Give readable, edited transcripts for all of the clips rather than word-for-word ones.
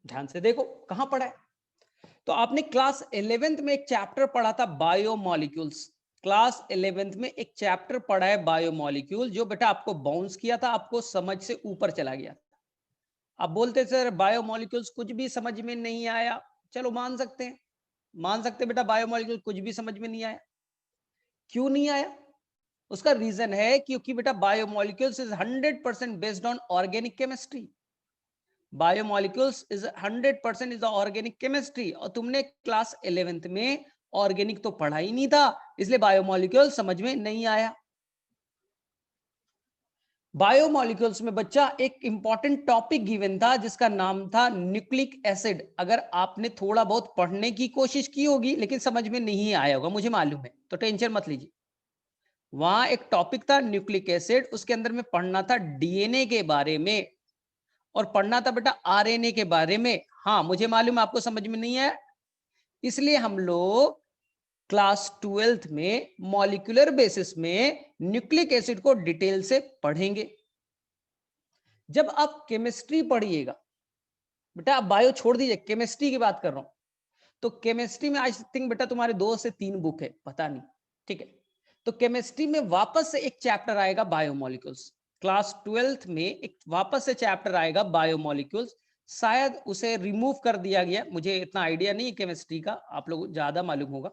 ध्यान से देखो कहां पढ़ा है। तो आपने क्लास 11th में एक चैप्टर पढ़ा था बायोमोलिक्यूल्स। क्लास 11th में एक चैप्टर पढ़ा है बायोमोलिक्यूल, जो बेटा आपको बाउंस किया था, आपको समझ से ऊपर चला गया। आप बोलते सर बायोमोलिक्यूल्स कुछ भी समझ में नहीं आया। चलो मान सकते हैं, मान सकते हैं बेटा बायोमोलिक्यूल कुछ भी समझ में नहीं आया। क्यों नहीं आया? उसका रीजन है क्योंकि बेटा biomolecules is 100% based on organic chemistry. Biomolecules is 100% is the organic chemistry, और तुमने क्लास 11th में ऑर्गेनिक तो पढ़ा ही नहीं था, इसलिए बायोमोलिक्यूल समझ में नहीं आया। बायोमोलिक्यूल्स में बच्चा एक इंपॉर्टेंट टॉपिक गिवन था जिसका नाम था न्यूक्लिक एसिड। अगर आपने थोड़ा बहुत पढ़ने की कोशिश की होगी लेकिन समझ में नहीं आया होगा, मुझे मालूम है, तो टेंशन मत लीजिए। वहां एक टॉपिक था न्यूक्लिक एसिड, उसके अंदर में पढ़ना था डीएनए के बारे में और पढ़ना था बेटा आरएनए के बारे में। हाँ मुझे मालूम है आपको समझ में नहीं है, इसलिए हम लोग क्लास 12th में मॉलिक्यूलर बेसिस में न्यूक्लिक एसिड को डिटेल से पढ़ेंगे। जब आप केमिस्ट्री पढ़िएगा बेटा, आप बायो छोड़ दीजिए, केमिस्ट्री की बात कर रहा हूं, तो केमिस्ट्री में आई थिंक बेटा तुम्हारे 2 से 3 बुक है, पता नहीं, ठीक है। तो केमिस्ट्री में वापस से एक चैप्टर आएगा बायोमोलिक्यूल्स। क्लास 12th में एक वापस से चैप्टर आएगा बायोमोलिक्यूल्स। शायद उसे रिमूव कर दिया गया, मुझे इतना आइडिया नहीं है केमिस्ट्री का, आप लोग ज्यादा मालूम होगा।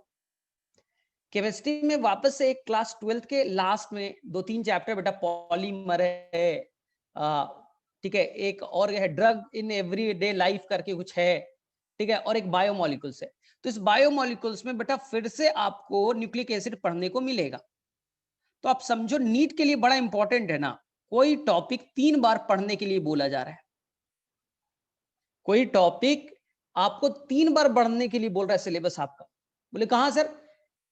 केमिस्ट्री में वापस से एक क्लास 12th के लास्ट में 2-3 चैप्टर बेटा पॉलीमर है, ठीक है, एक और है ड्रग इन एवरीडे लाइफ करके कुछ है, ठीक है, और एक बायोमोलिक्यूल्स है। तो इस बायोमोलिक्यूल्स में बेटा फिर से आपको न्यूक्लिक एसिड पढ़ने को मिलेगा। तो आप समझो नीट के लिए बड़ा इंपॉर्टेंट है ना, कोई टॉपिक 3 बार पढ़ने के लिए बोला जा रहा है। कोई टॉपिक आपको 3 बार पढ़ने के लिए बोल रहा है सिलेबस आपका। बोले कहां सर?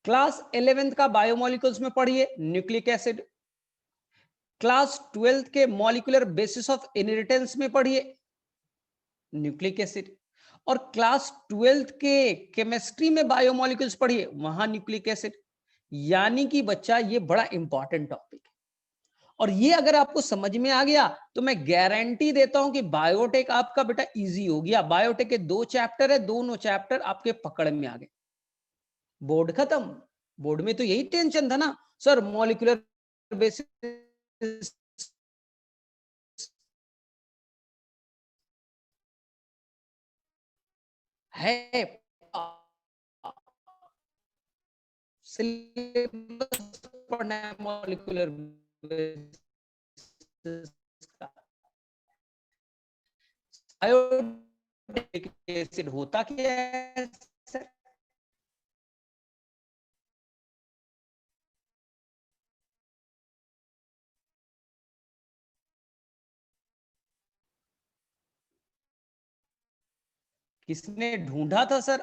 क्लास 11th का बायोमोलिक्यूल्स में पढ़िए न्यूक्लिक एसिड, क्लास 12th के मॉलिक्यूलर बेसिस ऑफ इनहेरिटेंस में पढ़िए न्यूक्लिक एसिड, और क्लास 12th के केमिस्ट्री में बायोमोलिक्यूल्स पढ़िए, वहां न्यूक्लिक एसिड। यानी कि बच्चा ये बड़ा इंपॉर्टेंट टॉपिक है, और ये अगर आपको समझ में आ गया तो मैं गारंटी देता हूं कि बायोटेक आपका बेटा इजी हो गया। बायोटेक के 2 चैप्टर है, दोनों चैप्टर आपके पकड़ में आ गए, बोर्ड खत्म। बोर्ड में तो यही टेंशन था ना सर, मॉलिक्यूलर बेसिस है, सिलेबस पढ़ना है मॉलिक्यूलर बेसिस का। बायोटिक एसिड होता क्या है सर? किसने ढूंढा था सर?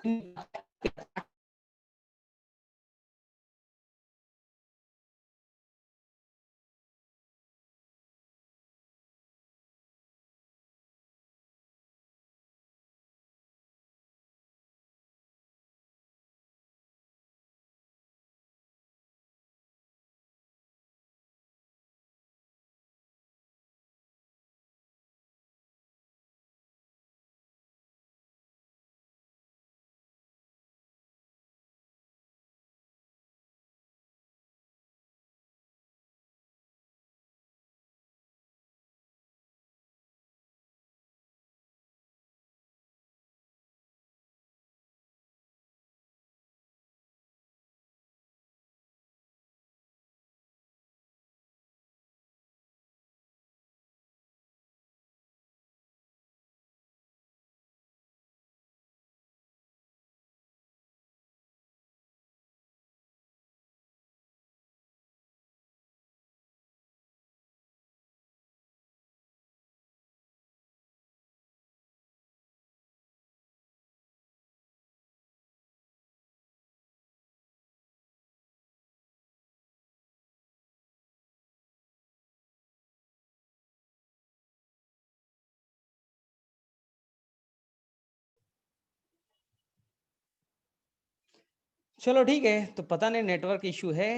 चलो ठीक है, तो पता नहीं नेटवर्क इश्यू है,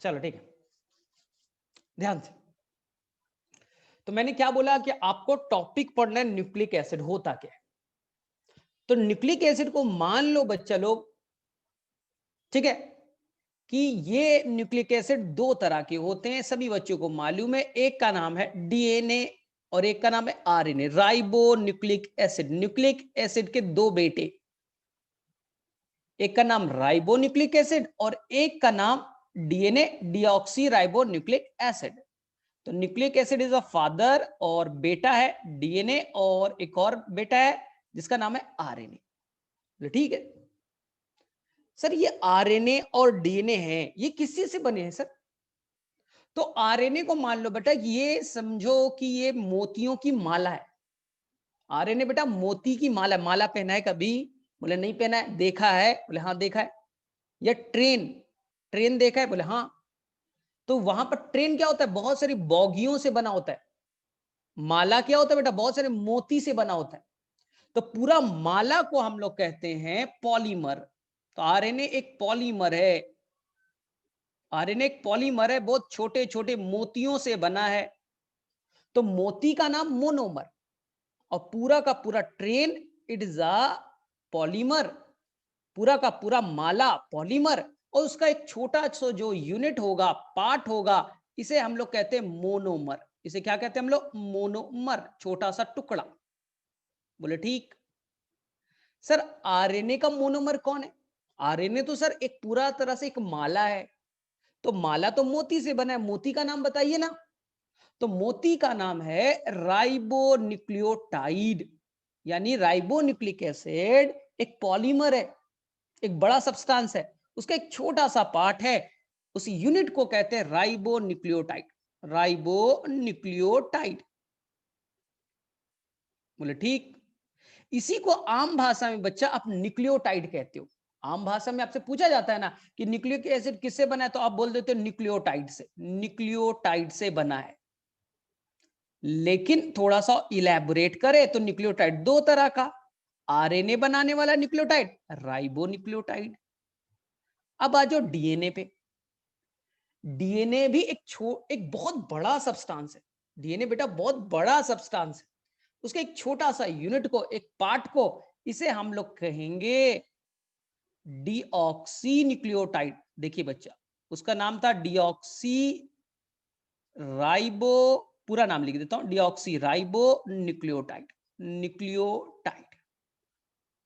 चलो ठीक है, ध्यान से। तो मैंने क्या बोला कि आपको टॉपिक पढ़ना है न्यूक्लिक एसिड होता क्या है। तो न्यूक्लिक एसिड को मान लो बच्चा लोग, ठीक है, कि ये न्यूक्लिक एसिड दो तरह के होते हैं, सभी बच्चों को मालूम है। एक का नाम है डीएनए और एक का नाम है RNA, ribo nucleic acid. Nucleic acid के दो बेटे, एक का नाम राइबो न्यूक्लिक एसिड और एक का नाम DNA deoxyribonucleic acid. तो nucleic acid is a father और बेटा है डीएनए, और एक और बेटा है जिसका नाम है आरएनए। ठीक है सर, ये आरएनए और डीएनए है, ये किस चीज से बने हैं सर? तो आरएनए को मान लो बेटा, ये समझो कि ये मोतियों की माला है। आरएनए बेटा मोती की माला, माला पहना है कभी? बोले नहीं पहना है। देखा है? बोले हाँ देखा है। या ट्रेन, ट्रेन देखा है? बोले हाँ। तो वहां पर ट्रेन क्या होता है? बहुत सारी बोगियों से बना होता है। माला क्या होता है बेटा? बहुत सारे मोती से बना होता है। तो पूरा माला को हम लोग कहते हैं पॉलीमर। तो आरएनए एक पॉलीमर है। आरएनए एक पॉलीमर है, बहुत छोटे छोटे मोतियों से बना है। तो मोती का नाम मोनोमर, और पूरा का पूरा train it is a polymer. पूरा का पूरा माला पॉलीमर, और उसका एक छोटा सा जो यूनिट होगा, पार्ट होगा, इसे हम लोग कहते हैं मोनोमर। इसे क्या कहते हैं हम लोग? मोनोमर, छोटा सा टुकड़ा। बोले ठीक। सर आरएनए का मोनोमर कौन है? आरएनए तो सर एक पूरा तरह से एक माला है। तो माला तो मोती से बना है, मोती का नाम बताइए ना। तो मोती का नाम है राइबोन्यूक्लियोटाइड, यानी राइबोन्यूक्लिक एसिड एक पॉलीमर है, एक बड़ा सब्सटेंस है, उसका एक छोटा सा पार्ट है, उस यूनिट को कहते हैं राइबोन्यूक्लियोटाइड। राइबोन्यूक्लियोटाइड। बोले ठीक। इसी को आम भाषा में बच्चा आप न्यूक्लियोटाइड कहते हो। आम भाषा में आपसे पूछा जाता है ना कि न्यूक्लिक एसिड किससे बना है, तो आप बोल देते हो न्यूक्लियोटाइड से। न्यूक्लियोटाइड से बना है। लेकिन थोड़ा सा इलेबोरेट करें तो न्यूक्लियोटाइड दो तरह का, आरएनए बनाने वाला न्यूक्लियोटाइड, राइबो न्यूक्लियोटाइड। अब आ जाओ डीएनए पे। डीएनए भी एक बहुत बड़ा सब्सटेंस है। डीएनए बेटा बहुत बड़ा सब्सटेंस है। उसके एक छोटा सा यूनिट को, एक पार्ट को, इसे हम लोग कहेंगे डीऑक्सी न्यूक्लियोटाइड। देखिए बच्चा, उसका नाम था डीऑक्सी राइबो, पूरा नाम लिख देता हूं, डीऑक्सी राइबो न्यूक्लियोटाइड। न्यूक्लियोटाइड।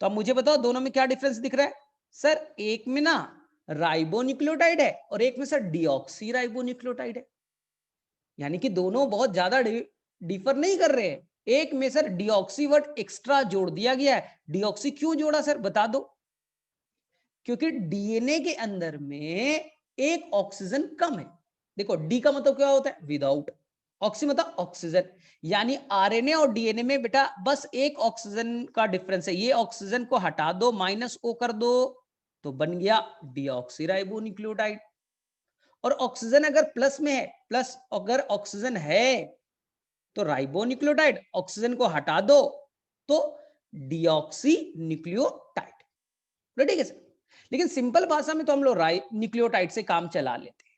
तो अब मुझे बताओ दोनों में क्या डिफरेंस दिख रहा है? सर एक में ना राइबो न्यूक्लियोटाइड है और एक में सर डीऑक्सी राइबो न्यूक्लियोटाइड है। यानी कि दोनों बहुत ज्यादा डिफर नहीं कर रहे हैं। एक में सर डीऑक्सी वर्ड एक्स्ट्रा जोड़ दिया गया है। डीऑक्सी क्यों जोड़ा सर, बता दो। क्योंकि डीएनए के अंदर में एक ऑक्सीजन कम है। देखो डी का मतलब क्या होता है? विदाउट। ऑक्सी मतलब ऑक्सीजन। यानी आरएनए और डीएनए में बेटा बस एक ऑक्सीजन का डिफरेंस है। ये ऑक्सीजन को हटा दो, माइनस ओ कर दो, तो बन गया डीऑक्सीराइबो न्यूक्लियोटाइड। और ऑक्सीजन अगर प्लस में है, प्लस अगर ऑक्सीजन है तो राइबो न्यूक्लियोटाइड, ऑक्सीजन को हटा दो तो डीऑक्सी न्यूक्लियोटाइड। ठीक है सर। लेकिन सिंपल भाषा में तो हम लोग न्यूक्लियोटाइड से काम चला लेते हैं।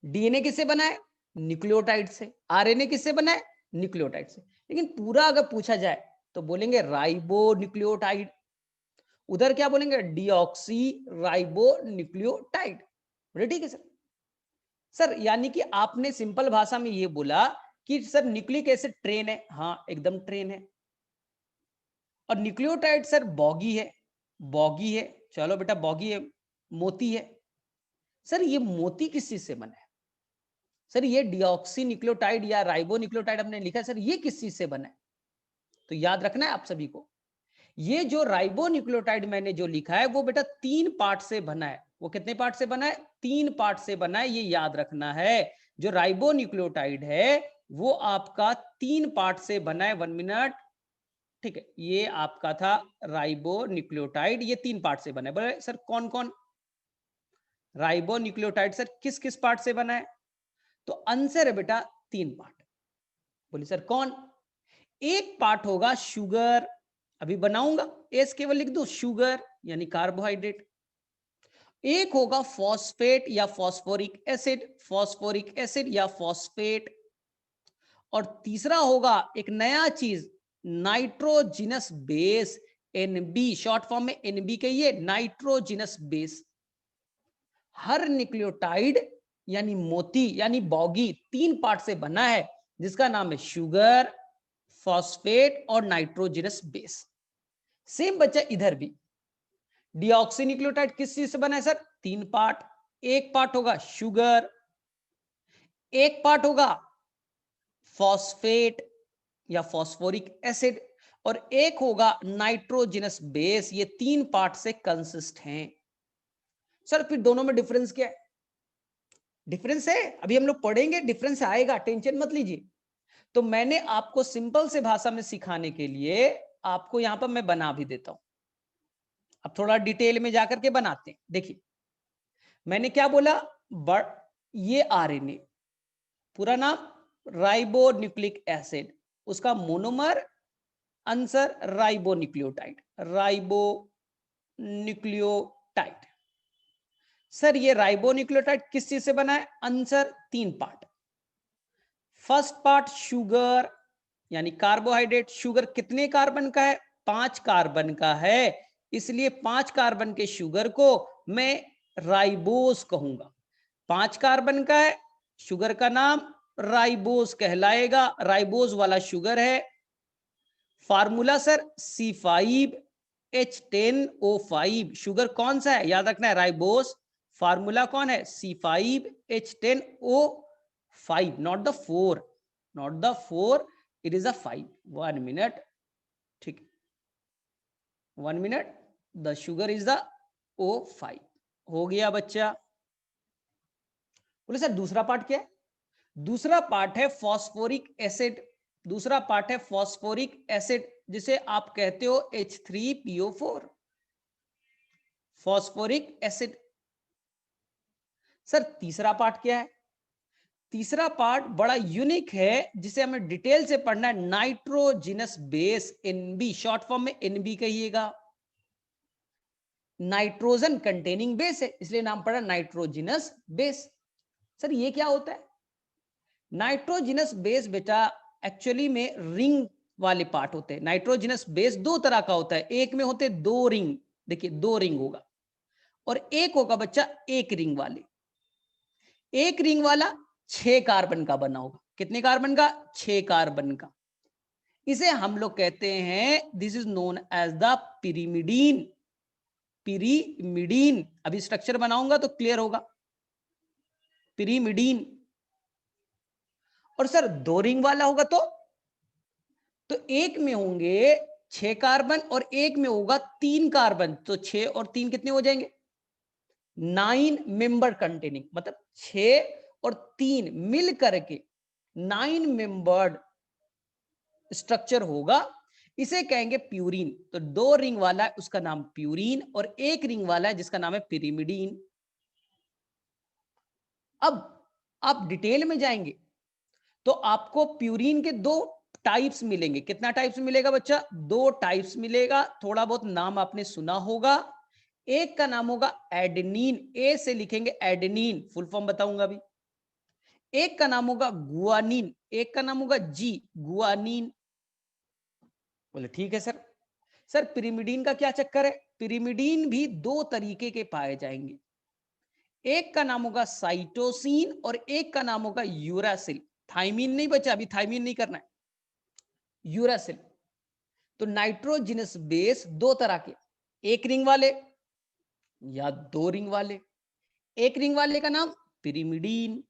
डीएनए किससे बना है? न्यूक्लियोटाइड से। आरएनए किससे बना है? न्यूक्लियोटाइड से। लेकिन पूरा अगर पूछा जाए तो बोलेंगे राइबो न्यूक्लियोटाइड, उधर क्या बोलेंगे? Deoxy ribo nucleotide. ठीक है सर। सर यानी कि आपने सिंपल भाषा में ये बोला कि सर न्यूक्लिक एसिड ट्रेन है। हाँ एकदम ट्रेन है। और न्यूक्लियोटाइड सर बॉगी है। बॉगी है, चलो बेटा बॉगी है, मोती है। सर ये मोती किस चीज से बना है? सर ये डिऑक्सी न्यूक्लियोटाइड या राइबो न्यूक्लियोटाइड हमने लिखा है, सर ये किस चीज से बना है? तो याद रखना है आप सभी को, ये जो राइबो न्यूक्लियोटाइड मैंने जो लिखा है वो बेटा 3 पार्ट से बना है। वो कितने पार्ट से बना है? 3 पार्ट से बना है, ये याद रखना है। जो राइबो न्यूक्लियोटाइड है वो आपका 3 पार्ट से बना है। 1 मिनट, ठीक है, ये आपका था राइबो न्यूक्लियोटाइड, ये 3 पार्ट से बना है। बोले सर कौन कौन? राइबो न्यूक्लियोटाइड सर किस किस पार्ट से बना है? तो आंसर है बेटा 3 पार्ट। बोले सर कौन? एक पार्ट होगा शुगर, अभी बनाऊंगा, एस केवल लिख दो, शुगर यानी कार्बोहाइड्रेट। एक होगा फॉस्फेट या फॉस्फोरिक एसिड, फॉस्फोरिक एसिड या फॉस्फेट। और तीसरा होगा एक नया चीज, nitrogenous base, N B, short form में एनबी कहिए, नाइट्रोजिनस बेस। हर न्यूक्लियोटाइड यानी मोती यानी बॉगी 3 पार्ट से बना है, जिसका नाम है शुगर, फॉस्फेट और नाइट्रोजिनस बेस। सेम बच्चा इधर भी, डिऑक्सी न्यूक्लियोटाइड किस चीज से बना है सर? 3 पार्ट। एक पार्ट होगा शुगर, एक पार्ट होगा फॉस्फेट या फॉस्फोरिक एसिड, और एक होगा नाइट्रोजिनस बेस। ये 3 पार्ट से कंसिस्ट हैं। सर फिर दोनों में डिफरेंस क्या है? डिफरेंस है, अभी हम लोग पढ़ेंगे, डिफरेंस आएगा, टेंशन मत लीजिए। तो मैंने आपको सिंपल से भाषा में सिखाने के लिए आपको यहां पर मैं बना भी देता हूं। अब थोड़ा डिटेल में जाकर के बनाते हैं। देखिए मैंने क्या बोला, ये आरएनए, पूरा नाम राइबो न्यूक्लिक एसिड, उसका monomer answer ribo nucleotide, ribo nucleotide. Sir ये राइबो न्यूक्लियोटाइड किस चीज से बना है? Answer 3 part. First part sugar यानी कार्बोहाइड्रेट। शुगर कितने कार्बन का है? 5 कार्बन का है, इसलिए 5 कार्बन के शुगर को मैं राइबोस कहूंगा। 5 कार्बन का है, शुगर का नाम राइबोस कहलाएगा, राइबोस वाला शुगर है। Formula sir C5H10O5। शुगर कौन सा है? याद रखना है, राइबोस। फार्मूला कौन है? C5H10O5, not the 4, not the 4, it is a 5। 1 minute, ठीक, 1 minute, the sugar is the O5। हो गया बच्चा? बोले सर दूसरा पार्ट क्या है? दूसरा पार्ट है फॉस्फोरिक एसिड। दूसरा पार्ट है फॉस्फोरिक एसिड, जिसे आप कहते हो H3PO4, फॉस्फोरिक एसिड। सर तीसरा पार्ट क्या है? तीसरा पार्ट बड़ा यूनिक है, जिसे हमें डिटेल से पढ़ना है, nitrogenous base, N B, short form में एनबी कहिएगा। नाइट्रोजन कंटेनिंग बेस है, इसलिए नाम पड़ा नाइट्रोजिनस बेस। सर ये क्या होता है? नाइट्रोजिनस बेस बेटा एक्चुअली में रिंग वाले पार्ट होते हैं। नाइट्रोजिनस बेस 2 तरह का होता है, एक में होते 2 रिंग, देखिए 2 रिंग होगा, और एक होगा बच्चा 1 रिंग वाले। 1 रिंग वाला 6 कार्बन का बना होगा। कितने कार्बन का? 6 कार्बन का। इसे हम लोग कहते हैं, this is known as the pyrimidine. Pyrimidine, अभी स्ट्रक्चर बनाऊंगा तो क्लियर होगा। पिरिमिडीन। और सर 2 रिंग वाला होगा तो एक में होंगे 6 कार्बन और एक में होगा 3 कार्बन, तो 6 और 3 कितने हो जाएंगे? 9 मेंबर कंटेनिंग, मतलब 6 और 3 मिल करके 9 मेंबर्ड स्ट्रक्चर होगा। इसे कहेंगे प्यूरिन। तो 2 रिंग वाला है उसका नाम प्यूरिन, और 1 रिंग वाला है जिसका नाम है पिरिमिडीन। अब आप डिटेल में जाएंगे तो आपको प्यूरिन के 2 टाइप्स मिलेंगे। कितना टाइप्स मिलेगा बच्चा? 2 टाइप्स मिलेगा। थोड़ा बहुत नाम आपने सुना होगा। एक का नाम होगा एडेनिन, ए से लिखेंगे एडेनिन, फुल फॉर्म बताऊंगा अभी। एक का नाम होगा गुआनिन, एक का नाम होगा जी, गुआनिन। बोले ठीक है सर। सर पिरिमिडीन का क्या चक्कर है? पिरिमिडीन भी 2 तरीके के पाए जाएंगे। एक का नाम होगा साइटोसिन और एक का नाम होगा यूरासिल। थाइमिन नहीं बचा, अभी थाइमिन नहीं करना है, यूरासिल। तो नाइट्रोजिनस बेस 2 तरह के, 1 रिंग वाले या 2 रिंग वाले। 1 रिंग वाले का नाम पिरिमिडीन,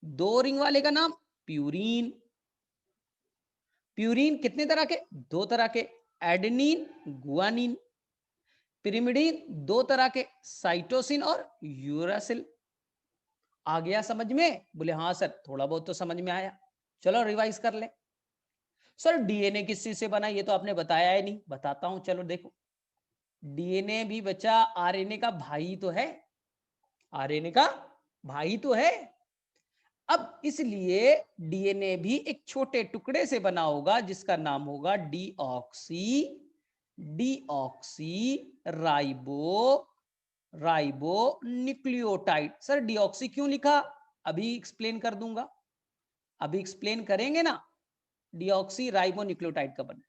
2 रिंग वाले का नाम प्यूरिन। प्यूरिन कितने तरह के? 2 तरह के, एडेनिन, गुआनिन। पिरिमिडीन 2 तरह के, साइटोसिन और यूरासिल। आ गया समझ में? बोले हाँ सर थोड़ा बहुत तो समझ में आया। चलो रिवाइज कर ले। सर डीएनए किस चीज से बना, ये तो आपने बताया ही नहीं, बताता हूं। चलो देखो, डीएनए भी बच्चा आरएनए का भाई तो है, आरएनए का भाई तो है। अब इसलिए डीएनए भी एक छोटे टुकड़े से बना होगा, जिसका नाम होगा deoxy, deoxy ribo nucleotide. Sir deoxy क्यों लिखा? अभी एक्सप्लेन कर दूंगा, अभी एक्सप्लेन करेंगे ना। डिऑक्सी राइबोन्यूक्लियोटाइड का बना है।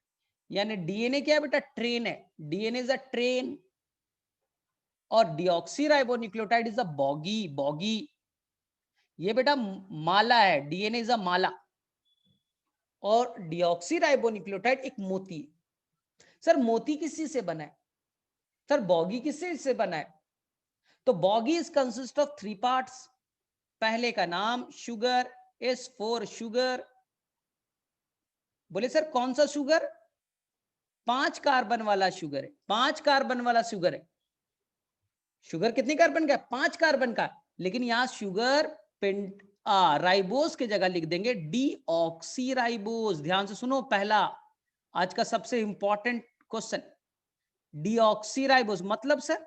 यानी डीएनए क्या है बेटा? ट्रेन है। डीएनए इज अ ट्रेन और deoxy ribonucleotide is a boggy. Boggy ये बेटा माला है। डीएनए इज अ माला और डिऑक्सी राइबोन्यूक्लियोटाइड एक मोती है। सर मोती किस चीज से बना है? सर बॉगी किस चीज से बना है? तो boggy is consist of 3 parts. पहले का नाम शुगर, एस फोर शुगर। बोले सर कौन सा शुगर? 5 कार्बन वाला शुगर है। 5 कार्बन वाला शुगर है। शुगर कितने कार्बन का है? 5 कार्बन का। लेकिन यहां शुगर पेंट राइबोस की जगह लिख देंगे डीऑक्सी राइबोस। ध्यान से सुनो, पहला आज का सबसे इंपॉर्टेंट क्वेश्चन। डीऑक्सी राइबोस मतलब सर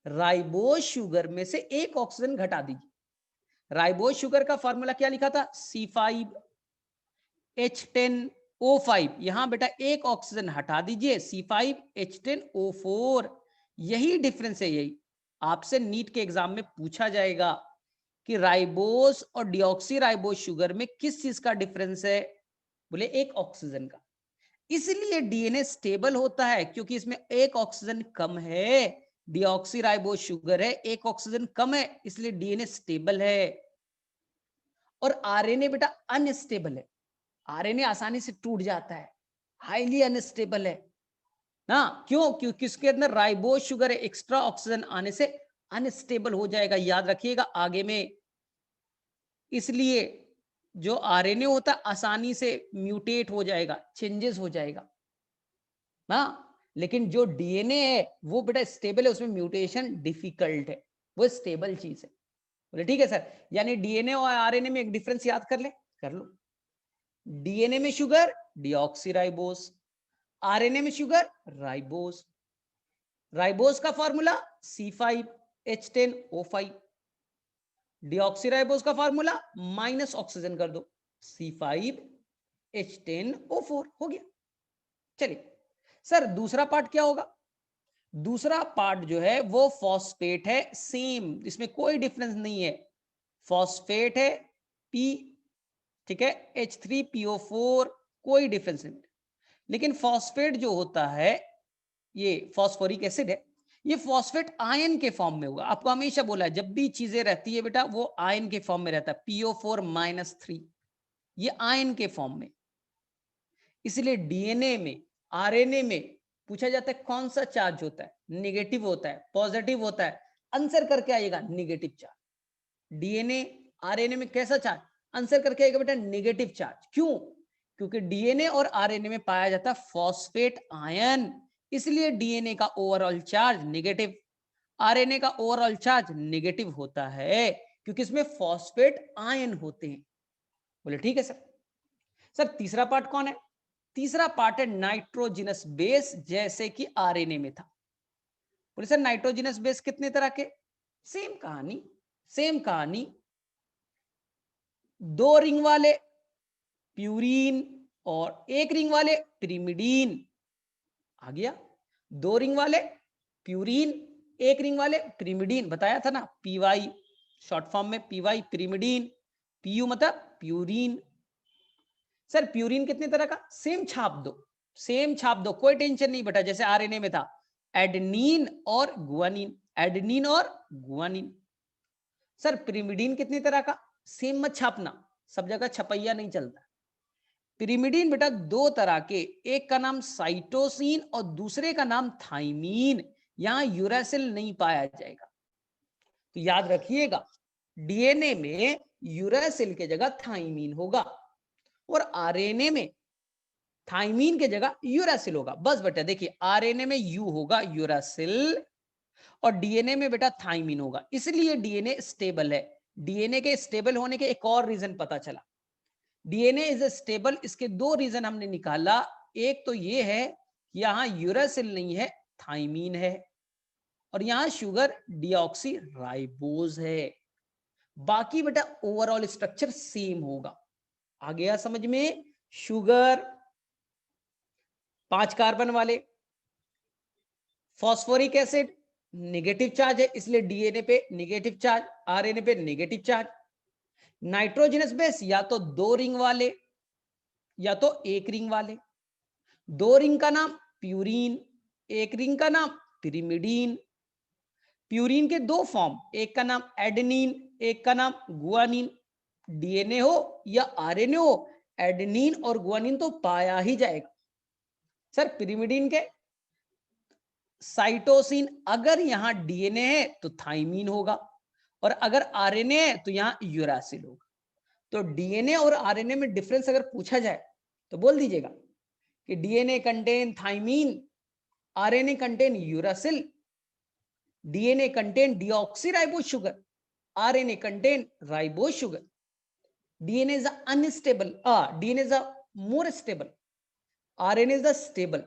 राइबोस शुगर में से एक ऑक्सीजन घटा दीजिए। राइबोस शुगर का फॉर्मूला क्या लिखा था? C5H10O5। यहां बेटा एक ऑक्सीजन हटा दीजिए, C5H10O4। यही डिफरेंस है। यही आपसे नीट के एग्जाम में पूछा जाएगा कि राइबोस और डिऑक्सी राइबोस शुगर में किस चीज का डिफरेंस है? बोले एक ऑक्सीजन का। इसलिए डीएनए स्टेबल होता है क्योंकि इसमें एक ऑक्सीजन कम है। डिऑक्सी राइबोस शुगर है, एक ऑक्सीजन कम है, इसलिए डीएनए स्टेबल है। और आरएनए बेटा अनस्टेबल है। आरएनए आसानी से टूट जाता है, हाईली अनस्टेबल है ना। क्यों? क्योंकि इसके अंदर राइबोस शुगर है, एक्स्ट्रा ऑक्सीजन आने से अनस्टेबल हो जाएगा। याद रखिएगा आगे में। इसलिए जो आरएनए होता है आसानी से म्यूटेट हो जाएगा, चेंजेस हो जाएगा ना। लेकिन जो डीएनए है वो बेटा स्टेबल है, उसमें म्यूटेशन डिफिकल्ट है, वो स्टेबल चीज है। बोले ठीक है सर। यानी डीएनए और आरएनए में एक डिफरेंस याद कर ले, कर लो। डीएनए में शुगर डीऑक्सीराइबोस, आरएनए में शुगर राइबोस। राइबोस का फॉर्मूला C5H10O5। डीऑक्सीराइबोस का फॉर्मूला माइनस ऑक्सीजन कर दो, C5H10O4 हो गया। चलिए सर दूसरा पार्ट क्या होगा? दूसरा पार्ट जो है वो फॉस्फेट है। सेम, इसमें कोई डिफरेंस नहीं है। फॉस्फेट है P, ठीक है, H3PO4, कोई डिफरेंस नहीं। लेकिन फॉस्फेट जो होता है ये फॉस्फोरिक एसिड है, ये फॉस्फेट आयन के फॉर्म में होगा। आपको हमेशा बोला है जब भी चीजें रहती है बेटा वो आयन के फॉर्म में रहता है। PO4-3 ये आयन के फॉर्म में। इसलिए डीएनए में, आरएनए में पूछा जाता है कौन सा चार्ज होता है? नेगेटिव होता है, पॉजिटिव होता है? आंसर करके आएगा नेगेटिव चार्ज। डीएनए आरएनए में कैसा चार्ज? आंसर करके आएगा बेटा नेगेटिव चार्ज। क्यों? क्योंकि डीएनए और आरएनए में पाया जाता है फॉस्फेट आयन, इसलिए डीएनए का ओवरऑल चार्ज नेगेटिव, आरएनए का ओवरऑल चार्ज नेगेटिव होता है क्योंकि इसमें फॉस्फेट आयन होते हैं। बोले ठीक है सर। सर तीसरा पार्ट कौन है? तीसरा पार्ट है नाइट्रोजिनस बेस, जैसे कि आरएनए में था। बोले सर नाइट्रोजिनस बेस कितने तरह के? सेम कहानी, सेम कहानी। 2 रिंग वाले प्यूरीन और 1 रिंग वाले पिरिमिडीन। आ गया? 2 रिंग वाले प्यूरीन, 1 रिंग वाले पिरिमिडीन। बताया था ना, पीवाई शॉर्ट फॉर्म में, पीवाई पिरिमिडीन, पीयू मतलब प्यूरीन। सर प्यूरीन कितने तरह का? सेम छाप दो, सेम छाप दो, कोई टेंशन नहीं बेटा। जैसे आरएनए में था एडेनिन और गुआनिन, एडेनिन और गुआनिन। सर पिरिमिडीन कितनी तरह का? सेम मत छापना, सब जगह छपैया नहीं चलता। पिरिमिडीन बेटा 2 तरह के, एक का नाम साइटोसिन और दूसरे का नाम थाइमीन। यहां यूरासिल नहीं पाया जाएगा, तो याद रखिएगा डीएनए में यूरासिल के जगह थाइमीन होगा और आरएनए में थाइमीन के जगह यूरासिल होगा। बस बेटा देखिए आरएनए में यू होगा यूरासिल और डीएनए में बेटा थाइमीन होगा, इसलिए डीएनए स्टेबल है। डीएनए के स्टेबल होने के एक और रीजन पता चला। डीएनए इज स्टेबल, इसके 2 रीजन हमने निकाला। एक तो ये है यहां यूरासिल नहीं है, थाइमीन है, और यहां शुगर डीऑक्सी राइबोज है। बाकी बेटा ओवरऑल स्ट्रक्चर सेम होगा। आ गया समझ में? शुगर 5 कार्बन वाले, फॉस्फोरिक एसिड नेगेटिव चार्ज है इसलिए डीएनए पे नेगेटिव चार्ज, आरएनए पे नेगेटिव चार्ज। नाइट्रोजनस बेस या तो 2 रिंग वाले या तो एक रिंग वाले, दो रिंग का नाम प्यूरीन, एक रिंग का नाम पिरिमिडीन। प्यूरीन के दो फॉर्म, एक का नाम एडेनिन, एक का नाम गुआनिन। डीएनए हो या आरएनए हो, एडेनिन और गुआनिन तो पाया ही जाएगा। सर पिरिमिडीन के साइटोसिन, अगर यहां डीएनए है तो थाइमीन होगा, और अगर आरएनए है तो यहां यूरासिल होगा। तो डीएनए और आरएनए में डिफरेंस अगर पूछा जाए तो बोल दीजिएगा कि DNA contain thymine, RNA contain uracil, DNA contain deoxyribose sugar, RNA contain ribose sugar. DNA is unstable, DNA is more stable, RNA is stable.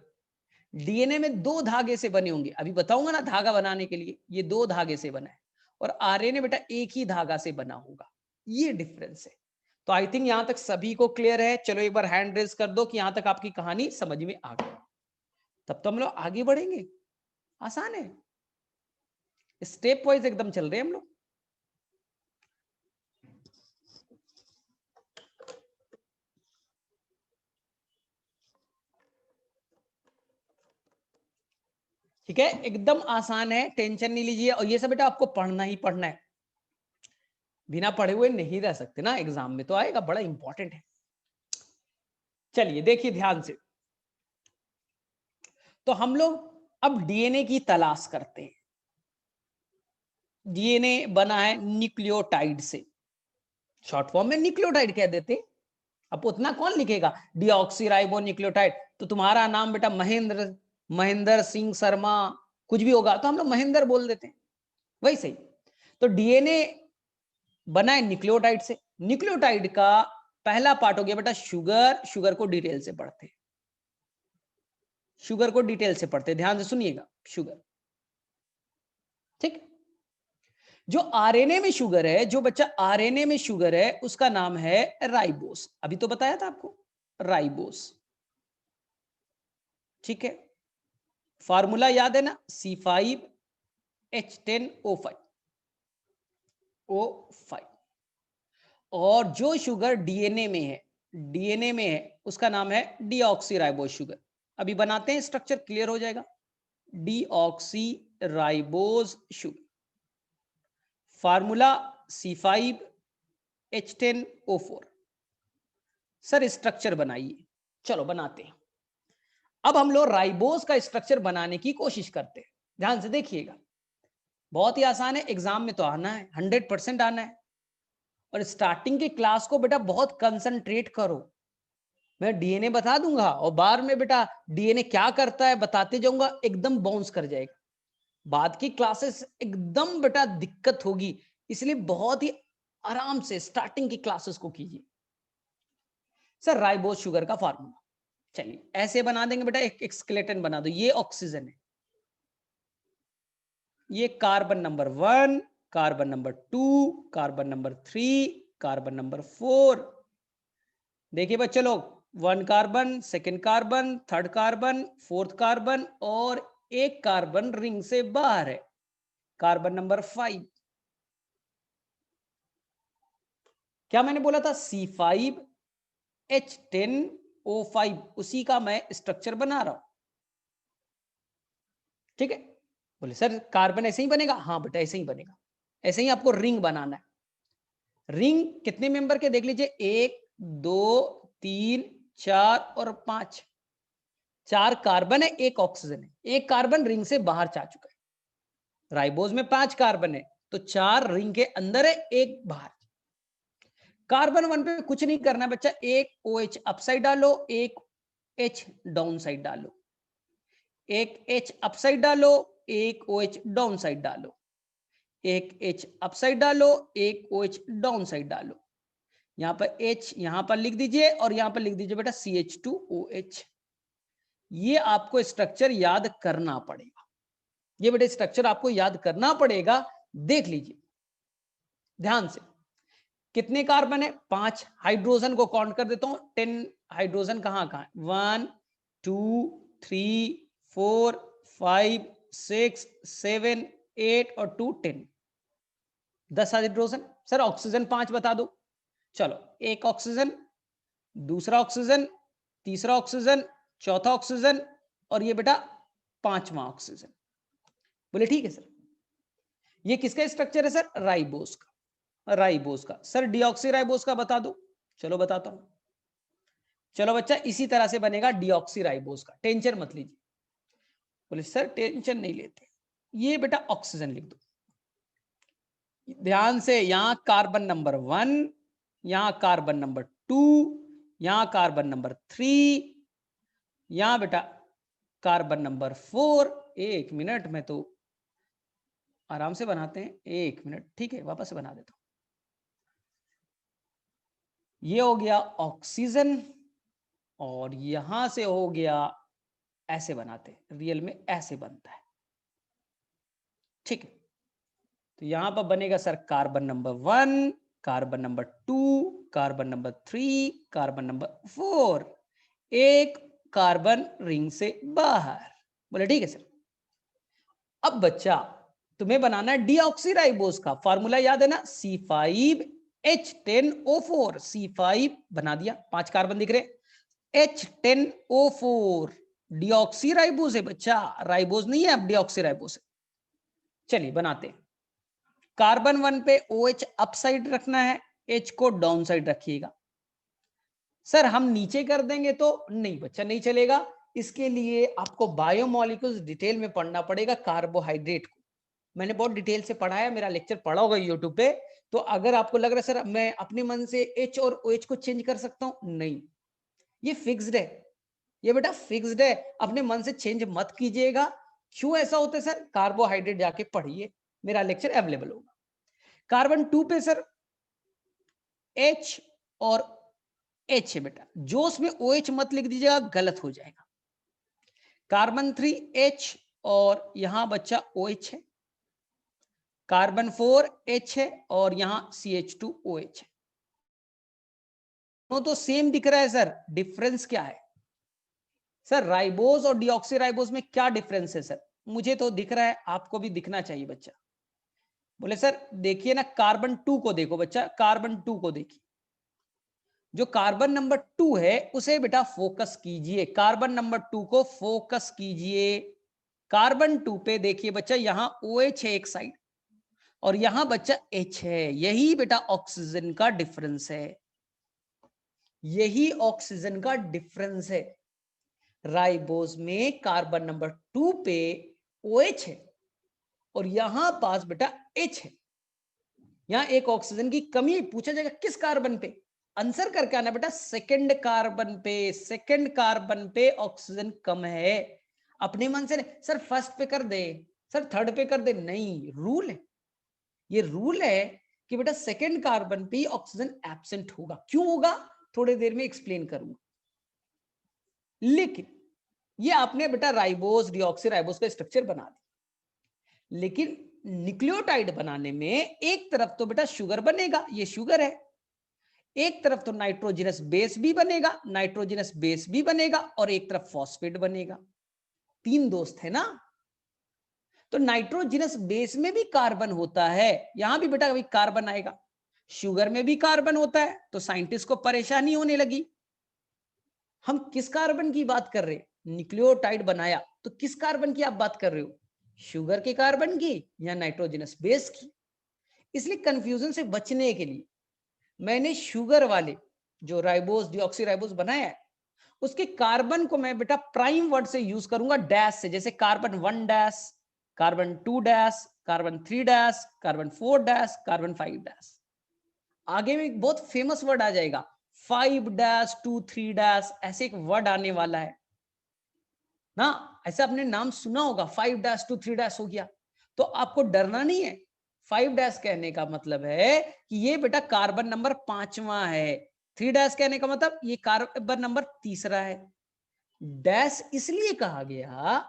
DNA में दो धागे से बने होंगे, अभी बताऊंगा ना धागा बनाने के लिए, ये दो धागे से बना है, और आरएनए बेटा एक ही धागा से बना होगा, ये डिफरेंस है। तो आई थिंक यहां तक सभी को क्लियर है। चलो एक बार हैंड रेज कर दो कि यहां तक आपकी कहानी समझ में आ गई, तब तो हम लोग आगे बढ़ेंगे। आसान है, स्टेप वाइज एकदम चल रहे हैं हम लोग। ठीक है, एकदम आसान है, टेंशन नहीं लीजिए। और ये सब बेटा आपको पढ़ना ही पढ़ना है, बिना पढ़े हुए नहीं रह सकते ना, एग्जाम में तो आएगा, बड़ा इंपॉर्टेंट है। चलिए देखिए ध्यान से, तो हम लोग अब डीएनए की तलाश करते हैं। डीएनए बना है न्यूक्लियोटाइड से, शॉर्ट फॉर्म में न्यूक्लियोटाइड कह देते। अब उतना कौन लिखेगा डीऑक्सीराइबो न्यूक्लियोटाइड, तो तुम्हारा नाम बेटा महेंद्र, महेंद्र सिंह शर्मा कुछ भी होगा तो हम लोग महेंद्र बोल देते हैं, वही सही। तो डीएनए बना है न्यूक्लियोटाइड से। न्यूक्लियोटाइड का पहला पार्ट हो गया बेटा शुगर, शुगर को डिटेल से पढ़ते, शुगर को डिटेल से पढ़ते, ध्यान से सुनिएगा, शुगर। ठीक, जो आरएनए में शुगर है, जो बच्चा आरएनए में शुगर है उसका नाम है राइबोस, अभी तो बताया था आपको, राइबोस। ठीक है, फार्मूला याद है ना, C5H10O5, O5। और जो शुगर डीएनए में है, डीएनए में है उसका नाम है डीऑक्सीराइबोस शुगर। अभी बनाते हैं, स्ट्रक्चर क्लियर हो जाएगा। Deoxyribose sugar, formula C5H10O4। Sir structure बनाइए, चलो बनाते हैं। अब हम लोग राइबोस का स्ट्रक्चर बनाने की कोशिश करते हैं, ध्यान से देखिएगा, बहुत ही आसान है, एग्जाम में तो आना है, 100% आना है। और स्टार्टिंग की क्लास को बेटा बहुत कंसंट्रेट करो, मैं डीएनए बता दूंगा और बाद में बेटा डीएनए क्या करता है बताते जाऊंगा, एकदम बाउंस कर जाएगा। बाद की क्लासेस एकदम बेटा दिक्कत होगी, इसलिए बहुत ही आराम से स्टार्टिंग की क्लासेस को कीजिए। सर राइबोस शुगर का फार्मूला, चलिए ऐसे बना देंगे बेटा, एक स्केलेटन बना दो। ये ऑक्सीजन है, ये carbon number 1, carbon number 2, carbon number 3, carbon number 4। देखिए बच्चे लोग, 1 carbon, second carbon, third carbon, fourth carbon, और एक कार्बन रिंग से बाहर है, कार्बन नंबर 5। क्या मैंने बोला था, C5H10O5, उसी का मैं स्ट्रक्चर बना रहा हूं। ठीक है, बोले सर कार्बन ऐसे ही बनेगा, हाँ बेटा ऐसे ही बनेगा, ऐसे ही आपको रिंग बनाना है। रिंग कितने मेंबर के देख लीजिए, 1 2 3 4 और 5, 4 कार्बन है, एक ऑक्सीजन है, एक कार्बन रिंग से बाहर जा चुका है। राइबोज में 5 कार्बन है, तो 4 रिंग के अंदर है, एक बाहर। कार्बन 1 पे कुछ नहीं करना बच्चा, एक OH अपसाइड डालो, एक H डाउन साइड डालो, एक H अपसाइड डालो, एक OH डाउन साइड डालो, एक H अपसाइड डालो, एक OH डाउन साइड डालो। यहां पर H यहां पर लिख दीजिए, और यहां पर लिख दीजिए बेटा CH2OH। ये आपको स्ट्रक्चर याद करना पड़ेगा, ये बेटा स्ट्रक्चर आपको याद करना पड़ेगा। देख लीजिए ध्यान से, कितने कार्बन है, 5। हाइड्रोजन को काउंट कर देता हूं, 10 हाइड्रोजन कहां कहां, 1 2 3 4 5 6 7 8 और 2 10, 10 हाइड्रोजन। सर ऑक्सीजन 5 बता दो, चलो एक ऑक्सीजन, दूसरा ऑक्सीजन, तीसरा ऑक्सीजन, चौथा ऑक्सीजन और ये बेटा पांचवा ऑक्सीजन। बोले ठीक है सर। ये किसका स्ट्रक्चर है सर? राइबोस का। राइबोस का। सर डीऑक्सीराइबोस का बता दो। चलो बताता हूं। चलो बच्चा, इसी तरह से बनेगा डीऑक्सीराइबोस का, टेंशन मत लीजिए। बोले सर टेंशन नहीं लेते। ये बेटा ऑक्सीजन लिख दो ध्यान से। यहां कार्बन नंबर 1, यहां कार्बन नंबर 2, यहां कार्बन नंबर 3, यहां बेटा कार्बन नंबर 4। एक मिनट में तो आराम से बनाते हैं, एक मिनट। ठीक है, वापस से बना देता हूं। ये हो गया ऑक्सीजन और यहां से हो गया, ऐसे बनाते हैं, रियल में ऐसे बनता है। ठीक है, तो यहां पर बनेगा sir carbon number 1, carbon number 2, carbon number 3, carbon number 4। एक कार्बन रिंग से बाहर। बोले ठीक है सर। अब बच्चा तुम्हें बनाना है डीऑक्सीराइबोस का फार्मूला, याद है ना? C5H10O4। C5 बना दिया, 5 कार्बन दिख रहे, H10O4 डीऑक्सीराइबोस है बच्चा, राइबोस नहीं है, अब डीऑक्सीराइबोस है। चलिए बनाते हैं। कार्बन 1 पे OH अप साइड रखना है, H को डाउन साइड रखिएगा। सर हम नीचे कर देंगे तो नहीं बच्चा, नहीं चलेगा। इसके लिए आपको बायोमोलिक्यूल्स डिटेल में पढ़ना पड़ेगा, कार्बोहाइड्रेट को। मैंने बहुत डिटेल से पढ़ाया, मेरा लेक्चर पढ़ा होगा यूट्यूब पे। तो अगर आपको लग रहा है सर मैं अपने मन से H और OH को चेंज कर सकता हूं, नहीं, ये फिक्स्ड है। ये बेटा फिक्स्ड है, अपने मन से चेंज मत कीजिएगा। क्यों ऐसा होता है सर? कार्बोहाइड्रेट जाके पढ़िए, मेरा लेक्चर अवेलेबल होगा। कार्बन 2 पे सर H और H है बेटा, जो उसमें OH मत लिख दीजिएगा, गलत हो जाएगा। कार्बन 3 H और यहां बच्चा OH है। कार्बन 4 H है और यहां CH2OH है। तो सेम दिख रहा है सर, डिफरेंस क्या है? सर राइबोस और डीऑक्सीराइबोस में क्या डिफरेंस है सर? मुझे तो दिख रहा है, आपको भी दिखना चाहिए बच्चा। बोले सर देखिए ना, कार्बन 2 को देखो बच्चा, कार्बन 2 को देखिए। जो कार्बन नंबर 2 है उसे बेटा फोकस कीजिए, कार्बन नंबर 2 को फोकस कीजिए। कार्बन 2 पे देखिए बच्चा, यहां OH है एक साइड और यहां बच्चा H है। यही बेटा ऑक्सीजन का डिफरेंस है, यही ऑक्सीजन का डिफरेंस है। राइबोस में कार्बन नंबर 2 पे OH है और यहां पास बेटा H है। यहां एक ऑक्सीजन की कमी पूछा जाएगा, किस कार्बन पे? आंसर करके आना बेटा, सेकंड कार्बन पे। सेकंड कार्बन पे ऑक्सीजन कम है। अपने मन से नहीं सर फर्स्ट पे कर दे, सर थर्ड पे कर दे, नहीं, रूल है। ये रूल है कि बेटा सेकंड कार्बन पे ऑक्सीजन एब्सेंट होगा। क्यों होगा, थोड़ी देर में एक्सप्लेन करूंगा। लेकिन ये आपने बेटा राइबोस डीऑक्सीराइबोस का स्ट्रक्चर बना दिया, लेकिन न्यूक्लियोटाइड बनाने में एक तरफ तो बेटा शुगर बनेगा, ये शुगर है, एक तरफ तो नाइट्रोजनस बेस भी बनेगा, नाइट्रोजनस बेस भी बनेगा, और एक तरफ फॉस्फेट बनेगा। 3 दोस्त है ना। तो नाइट्रोजनस बेस में भी कार्बन होता है, यहां भी बेटा कभी कार्बन आएगा। शुगर में भी कार्बन होता है, तो साइंटिस्ट को परेशानी होने लगी। हम किस कार्बन की बात कर रहे हैं? न्यूक्लियोटाइड बनाया तो किस कार्बन की आप बात कर रहे हो? शुगर के कार्बन की या नाइट्रोजनस बेस की? इसलिए कंफ्यूजन से बचने के लिए मैंने शुगर वाले जो राइबोस डीऑक्सीराइबोस बनाया है, उसके कार्बन को मैं बेटा प्राइम वर्ड से यूज करूंगा, डैश से। जैसे carbon 1 dash, carbon 2 dash, carbon 3 dash, carbon 4 dash, carbon 5 dash. आगे में एक बहुत फेमस वर्ड आ जाएगा, 5 डैश 2 3 डैश, ऐसे एक वर्ड आने वाला है ना। ऐसा आपने नाम सुना होगा, 5 डैश 2 3 डैश हो गया। तो आपको डरना नहीं है। 5 डैश कहने का मतलब है कि ये बेटा कार्बन नंबर 5वां है। 3 डैश कहने का मतलब ये कार्बन नंबर 3रा है। डैश इसलिए कहा गया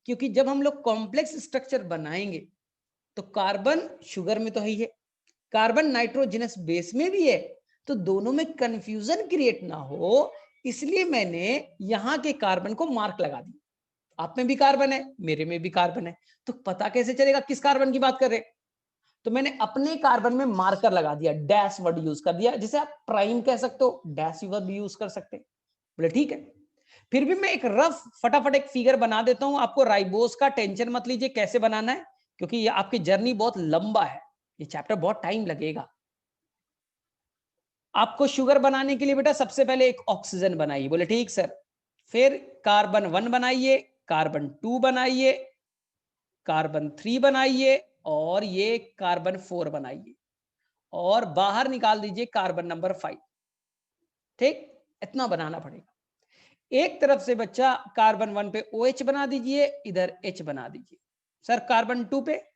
क्योंकि जब हम लोग कॉम्प्लेक्स स्ट्रक्चर बनाएंगे तो कार्बन शुगर में तो है ही है, कार्बन नाइट्रोजनस बेस में भी है, तो दोनों में कंफ्यूजन क्रिएट ना हो, इसलिए मैंने यहां के कार्बन को मार्क लगा दी। आप में भी कार्बन है, मेरे में भी कार्बन है, तो पता कैसे चलेगा किस कार्बन की बात कर रहे हैं? तो मैंने अपने कार्बन में मार्कर लगा दिया, डैश वर्ड यूज कर दिया। जिसे आप प्राइम कह सकते हो, डैश वर्ड यूज कर सकते हैं। बोले ठीक है। फिर भी मैं एक रफ फटाफट एक फिगर बना देता हूं आपको। राइबोस का टेंशन मत लीजिए कैसे बनाना है, क्योंकि ये आपकी जर्नी बहुत लंबा है, ये चैप्टर बहुत टाइम लगेगा। आपको शुगर बनाने के लिए बेटा सबसे पहले एक ऑक्सीजन बनाइए, बोले ठीक सर। फिर कार्बन 1 बनाइए, कार्बन 2 बनाइए, कार्बन 3 बनाइए, और ये कार्बन 4 बनाइए, और बाहर निकाल दीजिए कार्बन नंबर 5। ठीक, इतना बनाना पड़ेगा। एक तरफ से बच्चा कार्बन 1 पे OH बना दीजिए, इधर H बना दीजिए। सर कार्बन 2 पे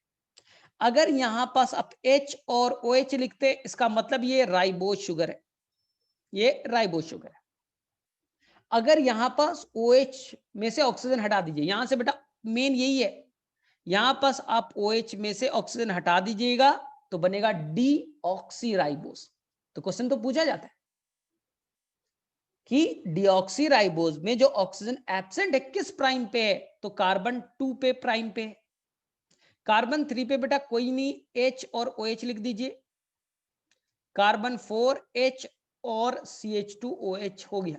अगर यहां पास आप H और OH लिखते, इसका मतलब ये राइबोस शुगर है, ये राइबोस शुगर है। अगर यहां पास OH में से ऑक्सीजन हटा दीजिए, यहां से बेटा मेन यही है, यहां पास आप OH में से ऑक्सीजन हटा दीजिएगा तो बनेगा डीऑक्सीराइबोस। तो क्वेश्चन तो पूछा जाता है कि डीऑक्सीराइबोस में जो ऑक्सीजन एब्सेंट है किस प्राइम पे है, तो कार्बन 2 पे प्राइम पे। कार्बन 3 पे बेटा कोई नहीं, H और OH लिख दीजिए। कार्बन 4 H और CH2OH हो गया,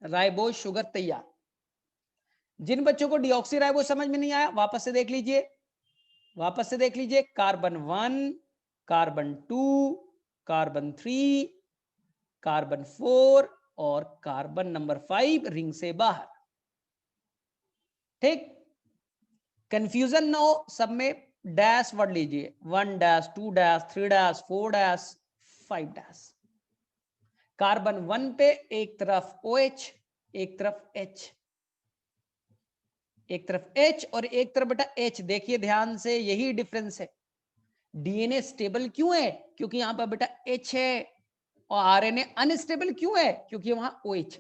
राइबोस शुगर तैयार। जिन बच्चों को डीऑक्सीराइबोस समझ में नहीं आया वापस से देख लीजिए, वापस से देख लीजिए। कार्बन 1, कार्बन 2, कार्बन 3, कार्बन 4 और कार्बन नंबर 5 रिंग से बाहर। ठीक, कंफ्यूजन ना हो, सब में डैश वर्ड लीजिए, 1 dash 2 dash 3 dash 4 dash 5 dash. Carbon 1 पे एक तरफ OH, एक तरफ H, एक तरफ H और एक तरफ बेटा H। देखिए ध्यान से, यही डिफरेंस है। डीएनए स्टेबल क्यों है, क्योंकि यहां पर बेटा H है, और आरएनए अनस्टेबल क्यों है, क्योंकि वहां OH।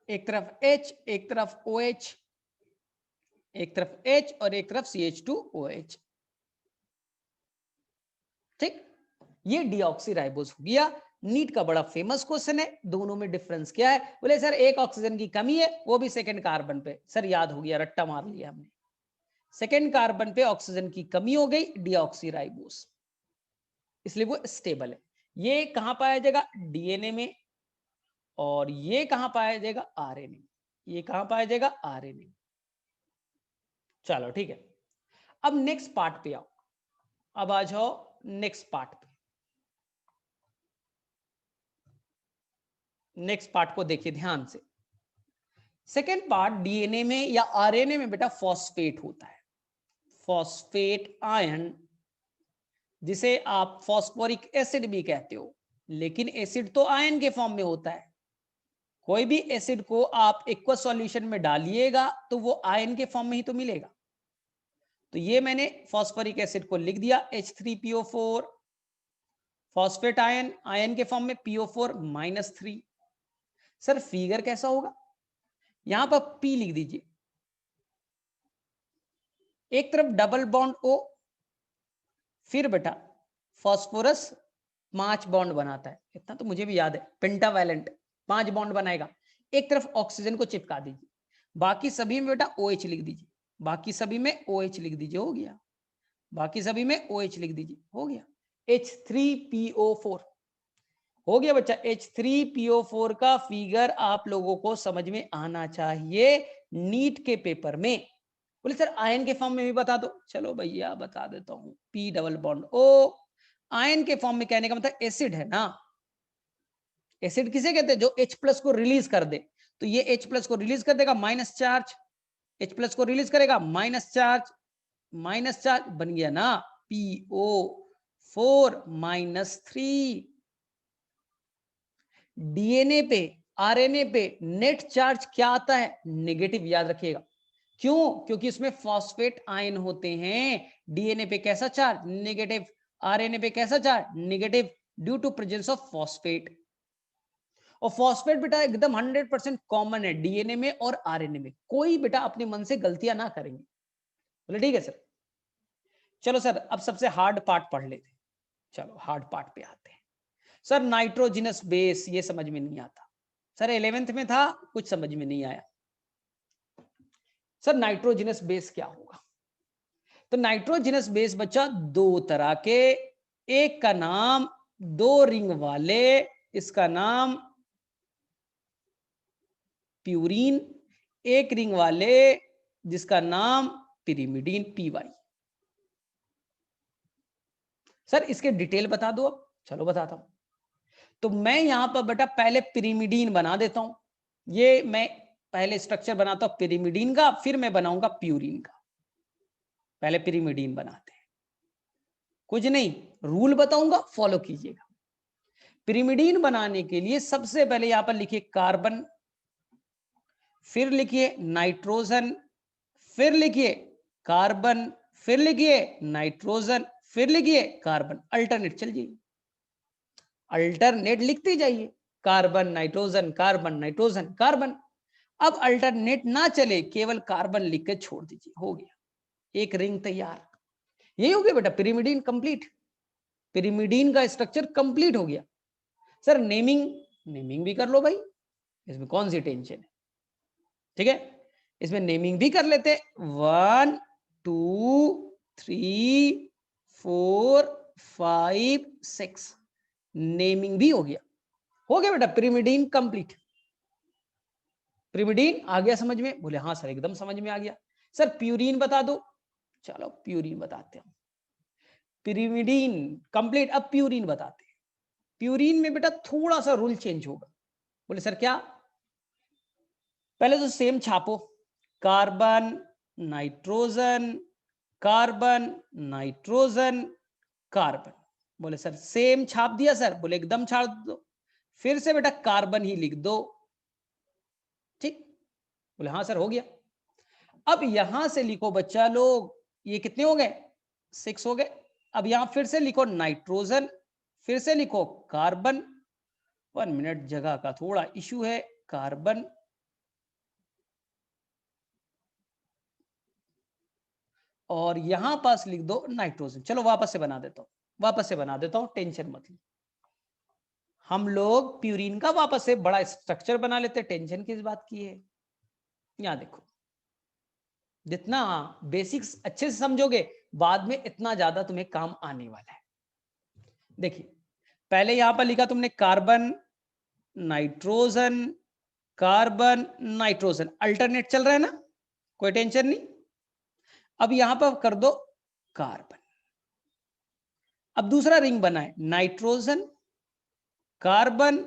एक तरफ H, एक तरफ OH, एक तरफ H और एक तरफ CH2OH। ठीक, ये डीऑक्सीराइबोस हो गया। नीट का बड़ा फेमस क्वेश्चन है, दोनों में डिफरेंस क्या है? बोले सर एक ऑक्सीजन की कमी है, वो भी सेकंड कार्बन पे। सर याद हो गया, रट्टा मार लिया हमने, सेकंड कार्बन पे ऑक्सीजन की कमी हो गई, डीऑक्सीराइबोस, इसलिए वो स्टेबल है। ये कहां पाया जाएगा? डीएनए में। और ये कहां पाया जाएगा? आरएनए में। ये कहां पाया जाएगा? आरएनए में। चलो ठीक है, अब नेक्स्ट पार्ट पे आओ, अब आ जाओ नेक्स्ट पार्ट पे। नेक्स्ट पार्ट को देखिए ध्यान से। सेकेंड पार्ट, डीएनए में या आरएनए में बेटा फॉस्फेट होता है, फॉस्फेट आयन, जिसे आप फॉस्फोरिक एसिड भी कहते हो, लेकिन एसिड तो आयन के फॉर्म में होता है। कोई भी एसिड को आप एक्वस सॉल्यूशन में डालिएगा तो वो आयन के फॉर्म में ही तो मिलेगा। तो ये मैंने फॉस्फोरिक एसिड को लिख दिया H3PO4, फॉस्फेट आयन, आयन के फॉर्म में PO4-3। सर फिगर कैसा होगा? यहां पर P लिख दीजिए, एक तरफ डबल बॉन्ड O, फिर बेटा फॉस्फोरस 5 बॉन्ड बनाता है, इतना तो मुझे भी याद है, पेंटावैलेंट 5 बॉन्ड बनाएगा। एक तरफ ऑक्सीजन को चिपका दीजिए, बाकी सभी में बेटा OH लिख दीजिए, बाकी सभी में OH लिख दीजिए, हो गया। बाकी सभी में OH लिख दीजिए, हो गया। H3PO4 हो गया बच्चा। H3PO4 का फिगर आप लोगों को समझ में आना चाहिए नीट के पेपर में। बोले सर आयन के फॉर्म में भी बता दो, चलो भैया बता देता हूं। P double bond O, ion के फॉर्म में कहने का मतलब एसिड है ना। एसिड किसे कहते हैं? जो H+ को रिलीज कर दे। तो ये H+ को रिलीज कर देगा, माइनस चार्ज, H+ को रिलीज करेगा, माइनस चार्ज, माइनस चार्ज बन गया ना PO4-3। डीएनए पे, आरएनए पे नेट चार्ज क्या आता है? नेगेटिव, याद रखिएगा। क्यों? क्योंकि इसमें फॉस्फेट आयन होते हैं। डीएनए पे कैसा चार्ज? नेगेटिव। आरएनए पे कैसा charge? Negative, due to presence of phosphate. और फॉस्फेट बेटा एकदम 100% कॉमन है डीएनए में और आरएनए में। कोई बेटा अपने मन से गलतियां ना करेंगे। बोले ठीक है सर। चलो सर अब सबसे हार्ड पार्ट पढ़ लेते हैं। चलो हार्ड पार्ट पे आते हैं। सर नाइट्रोजिनस बेस, ये समझ में नहीं आता। सर 11th में था, कुछ समझ में नहीं आया। सर नाइट्रोजिनस बेस क्या होगा? तो नाइट्रोजिनस बेस बच्चा दो तरह के, एक का नाम 2 रिंग वाले, इसका नाम प्यूरीन, एक रिंग वाले जिसका नाम पिरिमिडीन PY। सर इसके डिटेल बता दो अब। चलो बताता हूं। तो मैं यहां पर बेटा पहले पिरिमिडीन बना देता हूं। ये मैं पहले स्ट्रक्चर बनाता हूं पिरिमिडीन का, फिर मैं बनाऊंगा प्यूरिन का। पहले पिरिमिडीन बनाते हैं। कुछ नहीं, रूल बताऊंगा, फॉलो कीजिएगा। पिरिमिडीन बनाने के लिए सबसे पहले यहां पर लिखिए कार्बन, फिर लिखिए नाइट्रोजन, फिर लिखिए कार्बन, फिर लिखिए नाइट्रोजन, फिर लिखिए कार्बन। अल्टरनेट चलिए, अल्टरनेट लिखते जाइए, carbon nitrogen carbon nitrogen carbon. अब अल्टरनेट ना चले, केवल कार्बन लिख के छोड़ दीजिए, हो गया, एक रिंग तैयार। यही हो गया बेटा पिरिमिडीन कंप्लीट। पिरिमिडीन का स्ट्रक्चर कंप्लीट हो गया। सर नेमिंग, नेमिंग भी कर लो भाई, इसमें कौन सी टेंशन है। ठीक है, इसमें नेमिंग भी कर लेते। 1 2 3 4 5 6, नेमिंग भी हो गया। हो गया बेटा पिरिमिडीन कंप्लीट। पिरिमिडीन आ गया समझ में? बोले हाँ सर एकदम समझ में आ गया। सर प्यूरिन बता दो। चलो प्यूरिन बताते हैं। पिरिमिडीन कंप्लीट, अब प्यूरिन बताते हैं। प्यूरिन में बेटा थोड़ा सा रूल चेंज होगा। बोले सर क्या? पहले तो सेम छापो, carbon nitrogen carbon nitrogen carbon. बोले सर सेम छाप दिया सर? बोले एकदम छाप दो। फिर से बेटा कार्बन ही लिख दो। ठीक, बोले हाँ सर हो गया। अब यहां से लिखो बच्चा लोग, ये कितने हो गए? 6 हो गए। अब यहां फिर से लिखो नाइट्रोजन, फिर से लिखो कार्बन। 1 मिनट, जगह का थोड़ा इशू है। कार्बन और यहां पास लिख दो नाइट्रोजन। चलो वापस से बना देता हूं, वापस से बना देता हूं, टेंशन मत लो। हम लोग प्यूरिन का वापस से बड़ा स्ट्रक्चर बना लेते, टेंशन किस बात की है। यहां देखो, जितना बेसिक्स अच्छे से समझोगे बाद में इतना ज्यादा तुम्हें काम आने वाला है। देखिए पहले यहां पर लिखा तुमने carbon nitrogen carbon nitrogen, alternate चल रहा है ना, कोई टेंशन नहीं। अब यहां पर कर दो कार्बन। अब दूसरा रिंग बना है नाइट्रोजन कार्बन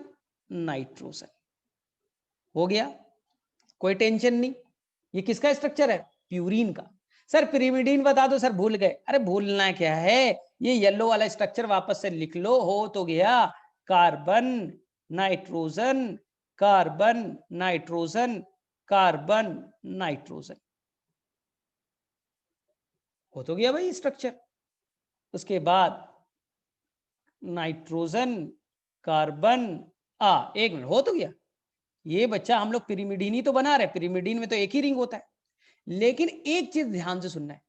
नाइट्रोजन, हो गया, कोई टेंशन नहीं। ये किसका स्ट्रक्चर है? प्यूरिन का। सर पिरिमिडीन बता दो। सर भूल गए? अरे भूलना क्या है, ये येलो वाला स्ट्रक्चर वापस से लिख लो, हो तो गया। Carbon nitrogen carbon nitrogen carbon nitrogen, हो तो गया भाई स्ट्रक्चर। उसके बाद नाइट्रोजन कार्बन, एक मिनट, हो तो गया। ये बच्चा हम लोग पिरिमिडीन ही तो बना रहे, पिरिमिडीन में तो एक ही रिंग होता है। लेकिन एक चीज ध्यान से सुनना है,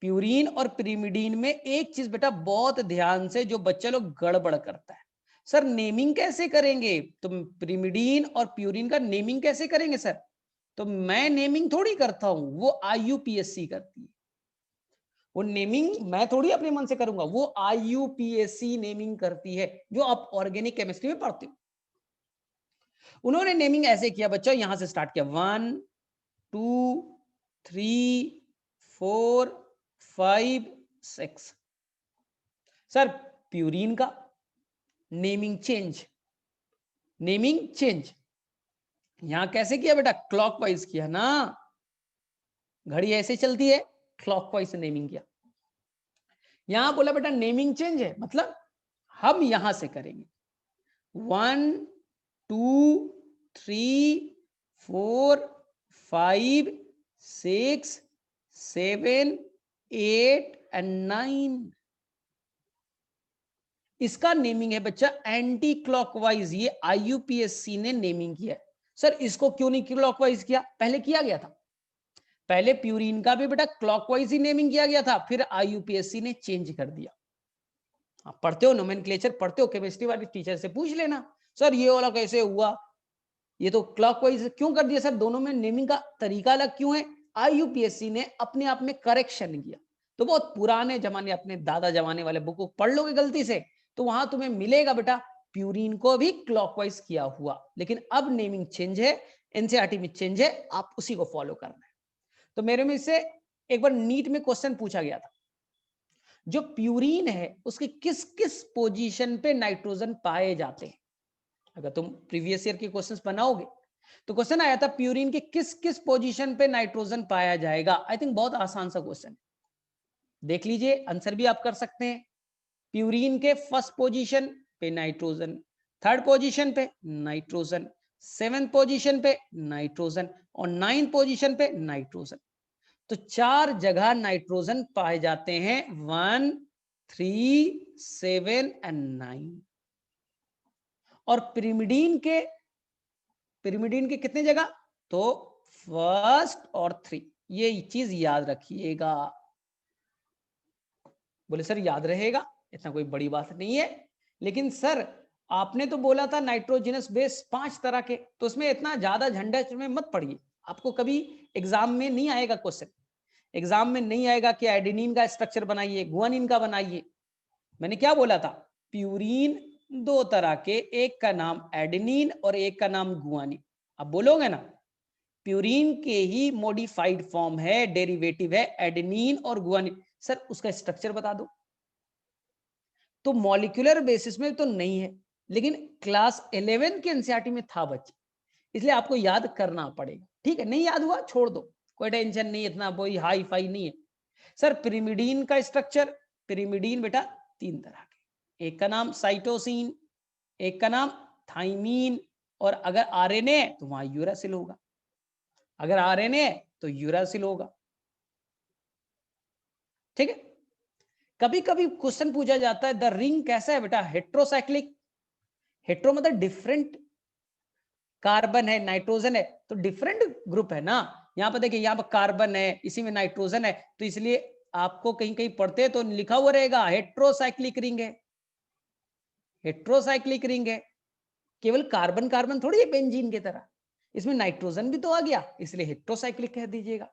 प्यूरिन और पिरिमिडीन में एक चीज बेटा बहुत ध्यान से जो बच्चा लोग गड़बड़ करता है। सर नेमिंग कैसे करेंगे? तुम पिरिमिडीन और प्यूरिन का नेमिंग कैसे करेंगे सर? तो मैं नेमिंग थोड़ी करता हूं, वो IUPAC करती है। वो नेमिंग मैं थोड़ी अपने मन से करूंगा, वो IUPAC नेमिंग करती है, जो आप ऑर्गेनिक केमिस्ट्री में पढ़ते हो। उन्होंने नेमिंग ऐसे किया बच्चों, यहां से स्टार्ट किया 1 2 3 4 5 6। सर प्यूरिन का नेमिंग चेंज, नेमिंग चेंज यहां कैसे किया बेटा? क्लॉकवाइज किया ना, घड़ी ऐसे चलती है, क्लॉकवाइज से नेमिंग किया। यहां बोला बेटा नेमिंग चेंज है, मतलब हम यहां से करेंगे 1 2 3 4 5 6 7 8 एंड 9। इसका नेमिंग है बच्चा एंटी क्लॉकवाइज, ये IUPAC ने नेमिंग किया है। सर इसको क्यों नहीं क्लॉकवाइज किया? पहले किया गया था, पहले प्यूरिन का भी बेटा क्लॉकवाइज ही नेमिंग किया गया था, फिर IUPAC ने चेंज कर दिया। आप पढ़ते हो नोमेनक्लेचर, पढ़ते हो केमिस्ट्री वाले टीचर से पूछ लेना, सर ये वाला कैसे हुआ, ये तो क्लॉकवाइज क्यों कर दिया सर? दोनों में नेमिंग का तरीका अलग क्यों है? IUPAC ने अपने आप में करेक्शन किया। तो बहुत पुराने जमाने, अपने दादा जमाने वाले बुक को पढ़ लोगे गलती से तो वहां तुम्हें मिलेगा बेटा प्यूरिन को भी क्लॉकवाइज किया हुआ, लेकिन अब नेमिंग चेंज है, एनसीईआरटी में चेंज है, आप उसी को फॉलो करना है। तो मेरे में से एक बार नीट में क्वेश्चन पूछा गया था, जो प्यूरिन है उसके किस किस पोजीशन पे नाइट्रोजन पाए जाते हैं। अगर तुम प्रीवियस ईयर के क्वेश्चंस बनाओगे तो क्वेश्चन आया था प्यूरिन के किस किस पोजीशन पे नाइट्रोजन पाया जाएगा। आई थिंक बहुत आसान सा क्वेश्चन, देख लीजिए, आंसर भी आप कर सकते हैं। प्यूरिन के फर्स्ट पोजीशन पे नाइट्रोजन, थर्ड पोजीशन पे नाइट्रोजन, सेवेंथ पोजीशन पे नाइट्रोजन और नाइन्थ पोजीशन पे नाइट्रोजन। तो 4 जगह नाइट्रोजन पाए जाते हैं, 1, 3, 7 एंड 9। और पिरिमिडीन के कितने जगह, तो फर्स्ट और 3। ये चीज याद रखिएगा। बोले सर याद रहेगा, इतना कोई बड़ी बात नहीं है, लेकिन सर आपने तो बोला था नाइट्रोजनस बेस 5 तरह के, तो उसमें इतना ज्यादा झंझट में मत पड़िए। आपको कभी एग्जाम में नहीं आएगा क्वेश्चन, एग्जाम में नहीं आएगा कि एडेनिन का स्ट्रक्चर बनाइए, गुआनिन का बनाइए। मैंने क्या बोला था, प्यूरिन 2 तरह के, एक का नाम एडेनिन और एक का नाम गुआनिन। अब बोलोगे ना, प्यूरिन के ही मॉडिफाइड फॉर्म है, डेरिवेटिव है एडेनिन और गुआनिन। सर उसका स्ट्रक्चर बता दो। तो मॉलिक्यूलर बेसिस में तो नहीं है, लेकिन क्लास 11 के एनसीईआरटी में था बच्चे, इसलिए आपको याद करना पड़ेगा। ठीक है, नहीं याद हुआ छोड़ दो, कोई टेंशन नहीं, इतना कोई हाई फाई नहीं है। सर पिरिमिडीन का स्ट्रक्चर, पिरिमिडीन बेटा 3 तरह के, एक का नाम साइटोसिन, एक का नाम थाइमीन, और अगर आरएनए है तो वहां यूरासिल होगा, अगर आरएनए है तो यूरासिल होगा। ठीक है, कभी कभी क्वेश्चन पूछा जाता है द रिंग कैसा है बेटा, हेट्रोसाइक्लिक। हेट्रो मतलब डिफरेंट, कार्बन है नाइट्रोजन है तो डिफरेंट ग्रुप है ना। यहाँ पर देखिए, यहाँ पर कार्बन है, इसी में नाइट्रोजन है, तो इसलिए आपको कहीं कहीं पढ़ते तो लिखा हुआ रहेगा हेट्रोसाइक्लिक रिंग है, हेट्रोसाइक्लिक रिंग है। केवल कार्बन कार्बन थोड़ी है बेंजीन की तरह, इसमें नाइट्रोजन भी तो आ गया, इसलिए हेट्रोसाइक्लिक कह दीजिएगा।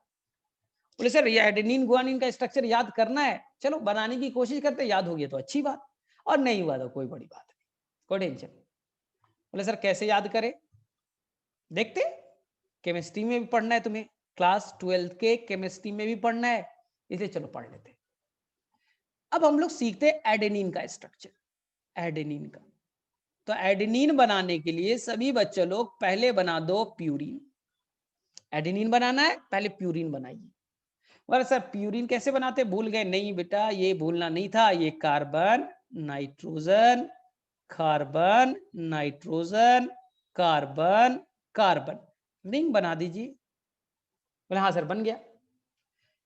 बोले सर ये एडेनिन गुआनिन का स्ट्रक्चर याद करना है, चलो बनाने की कोशिश करते, याद हो गया तो अच्छी बात, और नहीं हुआ तो कोई बड़ी बात नहीं, कोई टेंशन। बोले सर कैसे याद करें, देखते, केमिस्ट्री में भी पढ़ना है तुम्हें, क्लास 12 के केमिस्ट्री में भी पढ़ना है, इसलिए चलो पढ़ लेते। अब हम लोग सीखते हैं एडेनिन का स्ट्रक्चर, एडेनिन का। तो एडेनिन बनाने के लिए सभी बच्चे लोग पहले बना दो प्यूरिन। एडेनिन बनाना है, पहले प्यूरिन बनाइए। और सर प्यूरिन कैसे बनाते, भूल गए, नहीं बेटा ये भूलना नहीं था, ये carbon nitrogen, carbon nitrogen, carbon carbon, ring बना दीजिए। बोले हाँ सर बन गया।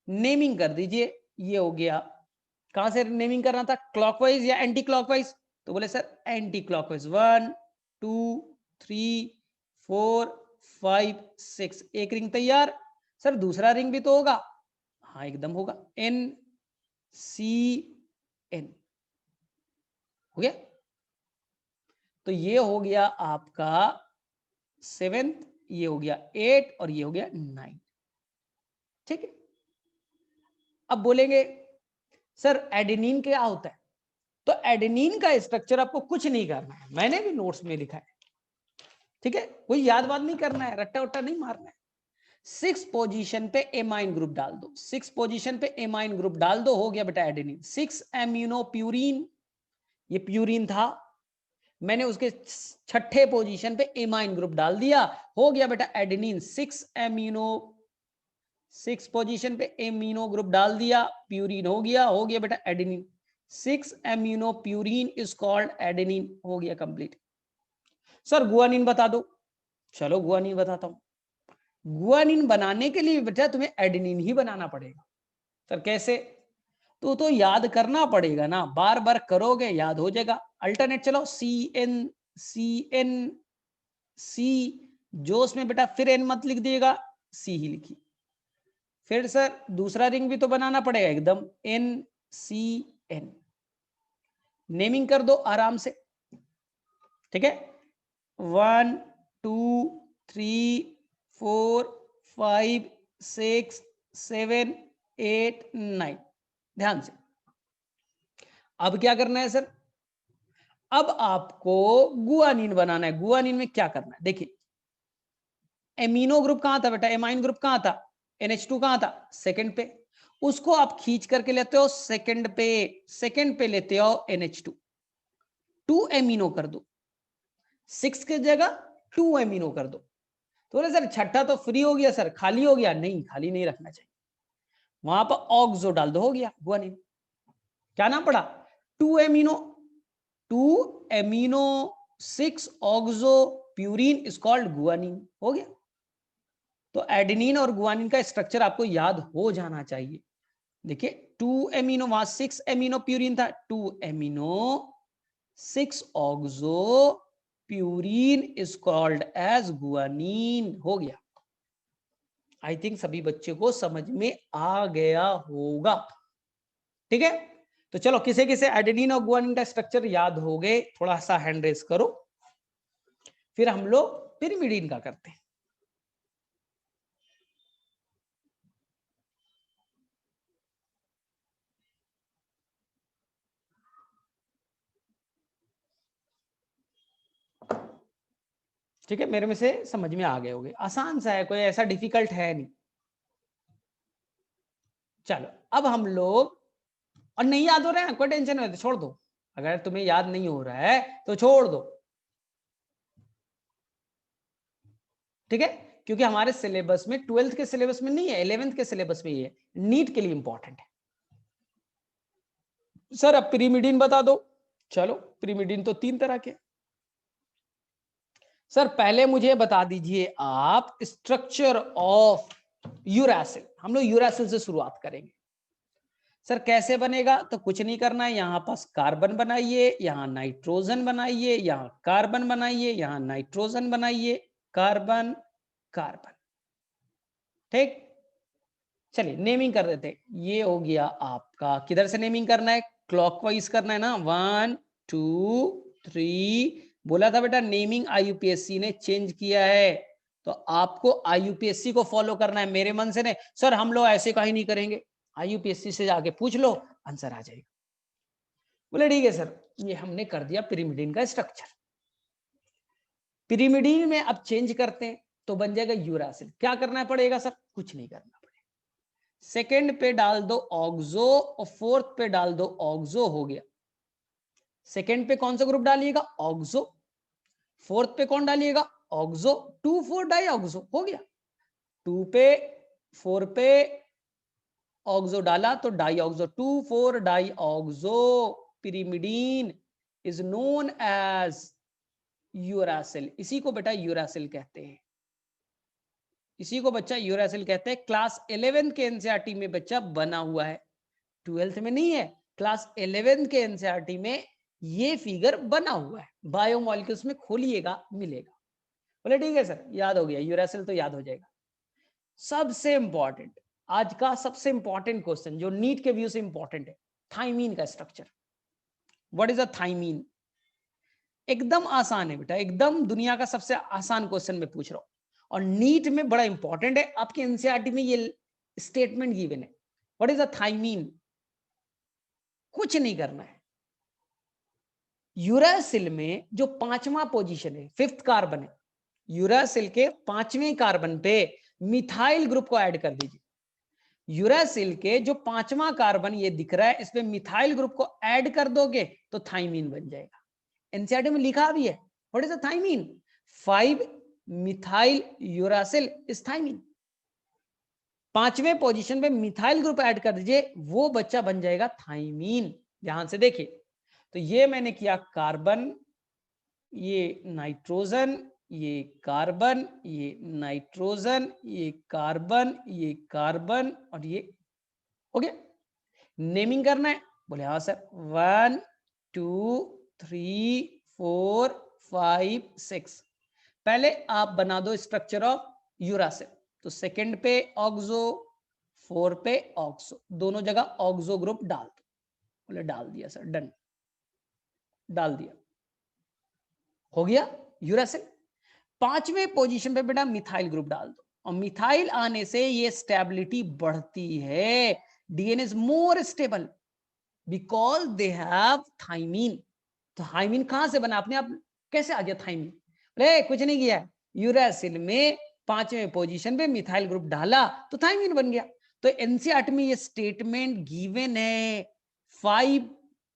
नेमिंग कर दीजिए, ये हो गया। कहां से नेमिंग करना था, क्लॉकवाइज या एंटी क्लॉकवाइज, तो बोले सर एंटी क्लॉकवाइज, 1 2 3 4 5 6, एक रिंग तैयार। सर दूसरा रिंग भी तो होगा, हाँ एकदम होगा, एन सी एन, हो गया। तो ये हो गया आपका 7th, ये हो गया 8 और ये हो गया 9। ठीक है, अब बोलेंगे सर एडेनिन क्या होता है, तो एडेनिन का स्ट्रक्चर आपको कुछ नहीं करना है, मैंने भी नोट्स में लिखा है। ठीक है, कोई याद बात नहीं करना है, रट्टा उट्टा नहीं मारना है। 6 पोजीशन पे एमाइन ग्रुप डाल दो, 6 पोजीशन पे एमाइन ग्रुप डाल दो, हो गया बेटा एडेनिन। 6 एम्यूनो प्यूरिन, ये प्यूरिन था, मैंने उसके 6ठे पोजीशन पे एमाइन ग्रुप डाल दिया, हो गया बेटा एडेनिन। 6 एम्यूनो, 6 पोजीशन पे एमिनो ग्रुप डाल दिया, प्यूरिन हो गया बेटा adenine. 6 amino purine is called adenine, हो गया कंप्लीट। सर गुआनिन बता दो, चलो गुआनिन बताता हूं। गुआनिन बनाने के लिए बेटा तुम्हें एडेनिन ही बनाना पड़ेगा। सर कैसे, तो याद करना पड़ेगा ना, बार बार करोगे याद हो जाएगा। अल्टरनेट चलो, C N C N C, जो उसमें बेटा फिर एन मत लिख दिएगा, सी ही लिखी। फिर सर दूसरा रिंग भी तो बनाना पड़ेगा, एकदम एन सी एन, नेमिंग कर दो आराम से। ठीक है, 1 2 3 4 5 6 7 8 9, ध्यान से। अब क्या करना है सर, अब आपको गुआनिन बनाना है। गुआनिन में क्या करना है, देखिए एमिनो ग्रुप कहां था बेटा, एमाइन ग्रुप कहां था, NH2 कहां था, सेकंड पे। उसको आप खींच करके लेते हो सेकंड पे, सेकंड पे लेते हो NH2, 2 एमिनो कर दो, 6 की जगह 2 एमिनो कर दो। तो बोले सर छठा तो फ्री हो गया सर, खाली हो गया, नहीं खाली नहीं रखना चाहिए, वहां पर ऑक्सो डाल दो, हो गया गुआनिन। क्या नाम पड़ा, 2 amino, 2 amino 6 oxo purine is called guanine, हो गया। तो एडेनिन और गुआनिन का स्ट्रक्चर आपको याद हो जाना चाहिए। देखिए 2 एमिनो, वहां 6 एमिनो प्यूरिन था, 2 amino 6 oxo purine is called as guanine, हो गया। आई थिंक सभी बच्चे को समझ में आ गया होगा, ठीक है। तो चलो किसे किसे एडेनिन और गुआनिन का स्ट्रक्चर याद हो गए, थोड़ा सा हैंड रेस करो, फिर हम लोग पिरिमिडीन का करते हैं। ठीक है, मेरे में से समझ में आ गए होंगे, आसान सा है, कोई ऐसा डिफिकल्ट है नहीं। चलो अब हम लोग, और नहीं याद हो रहा है कोई टेंशन नहीं, तो छोड़ दो, अगर तुम्हें याद नहीं हो रहा है तो छोड़ दो, ठीक है। क्योंकि हमारे सिलेबस में 12th के सिलेबस में नहीं है, 11th के सिलेबस में ही है, नीट के लिए इंपॉर्टेंट है। सर अब पिरिमिडीन बता दो, चलो पिरिमिडीन तो 3 तरह के। सर पहले मुझे बता दीजिए आप स्ट्रक्चर ऑफ यूरासिल, हम लोग यूरासिल से शुरुआत करेंगे। सर कैसे बनेगा, तो कुछ नहीं करना है, यहां पास कार्बन बनाइए, यहां नाइट्रोजन बनाइए, यहां कार्बन बनाइए, यहां नाइट्रोजन बनाइए, कार्बन कार्बन, ठीक। चलिए नेमिंग कर देते, ये हो गया आपका, किधर से नेमिंग करना है, क्लॉकवाइज करना है ना, 1 2 3, बोला था बेटा नेमिंग IUPAC ने चेंज किया है, तो आपको IUPAC को फॉलो करना है, मेरे मन से नहीं। सर हम लोग ऐसे कहीं नहीं करेंगे, IUPAC से जाके पूछ लो, आंसर आ जाएगा। बोले ठीक है सर, ये हमने कर दिया पिरिमिडीन का स्ट्रक्चर। पिरिमिडीन में अब चेंज करते हैं तो बन जाएगा यूरासिल। क्या करना पड़ेगा सर, कुछ नहीं करना पड़ेगा, सेकंड पे डाल दो ऑक्सो और फोर्थ पे डाल दो ऑक्सो, हो गया। सेकंड पे कौन सा ग्रुप डालिएगा, ऑक्सो, फोर्थ पे कौन डालिएगा, ऑक्सो, 2,4 डाई ऑक्सो, हो गया। 2 पे 4 पे ऑक्सो डाला तो di oxo, 2,4 di oxo pyrimidine is known as uracil. इसी को बेटा यूरासिल कहते हैं, इसी को बच्चा यूरासिल कहते हैं। क्लास 11 के एनसीईआरटी में बच्चा बना हुआ है, 12th में नहीं है, क्लास 11 के एनसीईआरटी में ये फिगर बना हुआ है, बायोमोलिक्यूल्स में खोलिएगा मिलेगा। बोले ठीक है सर, याद हो गया, यूरासिल तो याद हो जाएगा। सबसे इंपॉर्टेंट, आज का सबसे इंपॉर्टेंट क्वेश्चन जो नीट के व्यू से इंपॉर्टेंट है, थाइमीन का structure. What is a thymine, एकदम आसान है बेटा, एकदम दुनिया का सबसे आसान क्वेश्चन में पूछ रहा हूं, और नीट में बड़ा इंपॉर्टेंट है, आपके एनसीईआरटी में ये स्टेटमेंट गिवन है। व्हाट इज अ थाइमीन, कुछ नहीं करना है, यूरासिल में जो 5वां पोजीशन है, 5th कार्बन है, यूरासिल के 5वें कार्बन पे मिथाइल ग्रुप को ऐड कर दीजिए। यूरासिल के जो 5वां कार्बन ये दिख रहा है, इस पे मिथाइल ग्रुप को ऐड कर दोगे तो थाइमीन बन जाएगा। एनसीईआरटी में लिखा भी है, what is a thymine, 5 methyl uracil is thymine. 5वें पोजीशन पे मिथाइल ग्रुप ऐड कर दीजिए, वो बच्चा बन जाएगा थाइमीन। ध्यान से देखिए, तो ये मैंने किया कार्बन, ये नाइट्रोजन, ये कार्बन, ये नाइट्रोजन, ये कार्बन, ये कार्बन, और ये हो गया। नेमिंग करना है, बोले हाँ सर, 1 2 3 4 5 6। पहले आप बना दो स्ट्रक्चर ऑफ यूरासिल, तो सेकंड पे ऑक्सो, 4 पे ऑक्सो, दोनों जगह ऑक्सो ग्रुप डाल दो। बोले डाल दिया सर, डन, डाल दिया, हो गया यूरासिल। 5वें पोजीशन पे बेटा मिथाइल ग्रुप डाल दो, और मिथाइल आने से ये स्टेबिलिटी बढ़ती है, DNA is more stable because they have thymine. Thymine कहां से बना, अपने आप कैसे आ गया थाइमिन? अरे कुछ नहीं किया, यूरासिल में 5वें पोजीशन पे मिथाइल ग्रुप डाला तो थाइमिन बन गया। तो एनसीईआरटी में ये स्टेटमेंट गिवन है, 5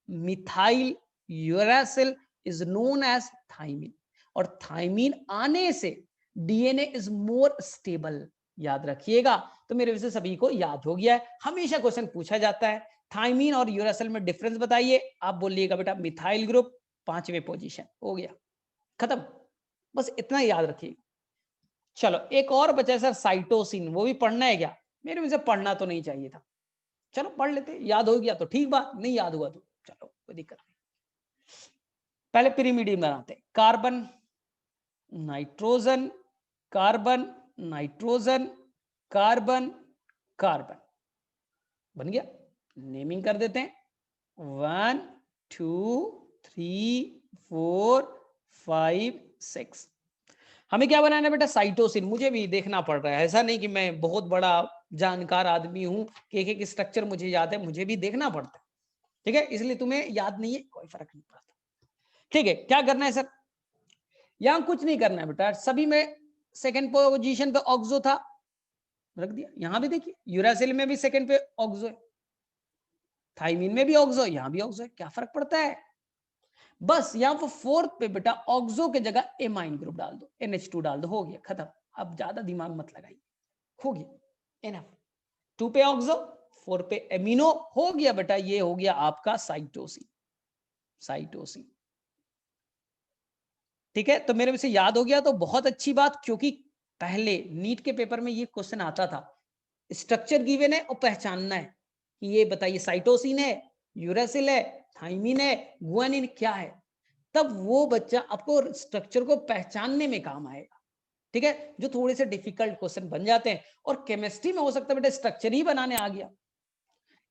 methyl uracil is known as thymine, और थाइमिन आने से डीएनए इज मोर स्टेबल, याद रखिएगा। तो मेरे वजह से सभी को याद हो गया है, हमेशा क्वेश्चन पूछा जाता है थाइमिन और यूरासिल में डिफरेंस बताइए, आप बोलिएगा बेटा मिथाइल ग्रुप 5वें पोजीशन, हो गया खत्म, बस इतना याद रखिएगा। चलो एक और बचा सर साइटोसिन, वो भी पढ़ना है क्या? मेरे वजह से पढ़ना तो नहीं चाहिए था, चलो पढ़ लेते, याद हो गया तो ठीक बात, नहीं याद हुआ तो चलो कोई दिक्कत नहीं। पहले पिरिमिडिन बनाते, carbon nitrogen carbon nitrogen carbon carbon, बन गया। नेमिंग कर देते हैं, 1 2 3 4 5 6। हमें क्या बनाना है बेटा? साइटोसिन। मुझे भी देखना पड़ रहा है, ऐसा नहीं कि मैं बहुत बड़ा जानकार आदमी हूं कि एक एक स्ट्रक्चर मुझे याद है, मुझे भी देखना पड़ता है, ठीक है, इसलिए तुम्हें याद नहीं है कोई फर्क नहीं पड़ता, ठीक है। क्या करना है सर? यहां कुछ नहीं करना है बेटा, सभी में सेकंड पोजीशन पे ऑक्सो था, रख दिया। यहां भी देखिए यूरासिल में भी सेकंड पे ऑक्सो है, थाइमिन में भी ऑक्सो, यहां भी ऑक्सो है, क्या फर्क पड़ता है? बस यहां पर फोर्थ पे बेटा ऑक्सो के जगह एमाइन ग्रुप डाल दो, NH2 डाल दो, हो गया खत्म। अब ज्यादा दिमाग मत लगाइए, हो गया एनफ। 2 पे ऑक्सो, 4 पे एमिनो, हो गया बेटा, ये हो गया आपका साइटोसिन, साइटोसिन, ठीक है। तो मेरे में से याद हो गया तो बहुत अच्छी बात, क्योंकि पहले नीट के पेपर में ये क्वेश्चन आता था, स्ट्रक्चर गिवन है और पहचानना है कि ये बताइए साइटोसिन है, यूरासिल है, थाइमिन है, गुआनिन क्या है, तब वो बच्चा आपको स्ट्रक्चर को पहचानने में काम आएगा, ठीक है। जो थोड़े से डिफिकल्ट क्वेश्चन बन जाते हैं, और केमिस्ट्री में हो सकता है बेटा स्ट्रक्चर ही बनाने आ गया।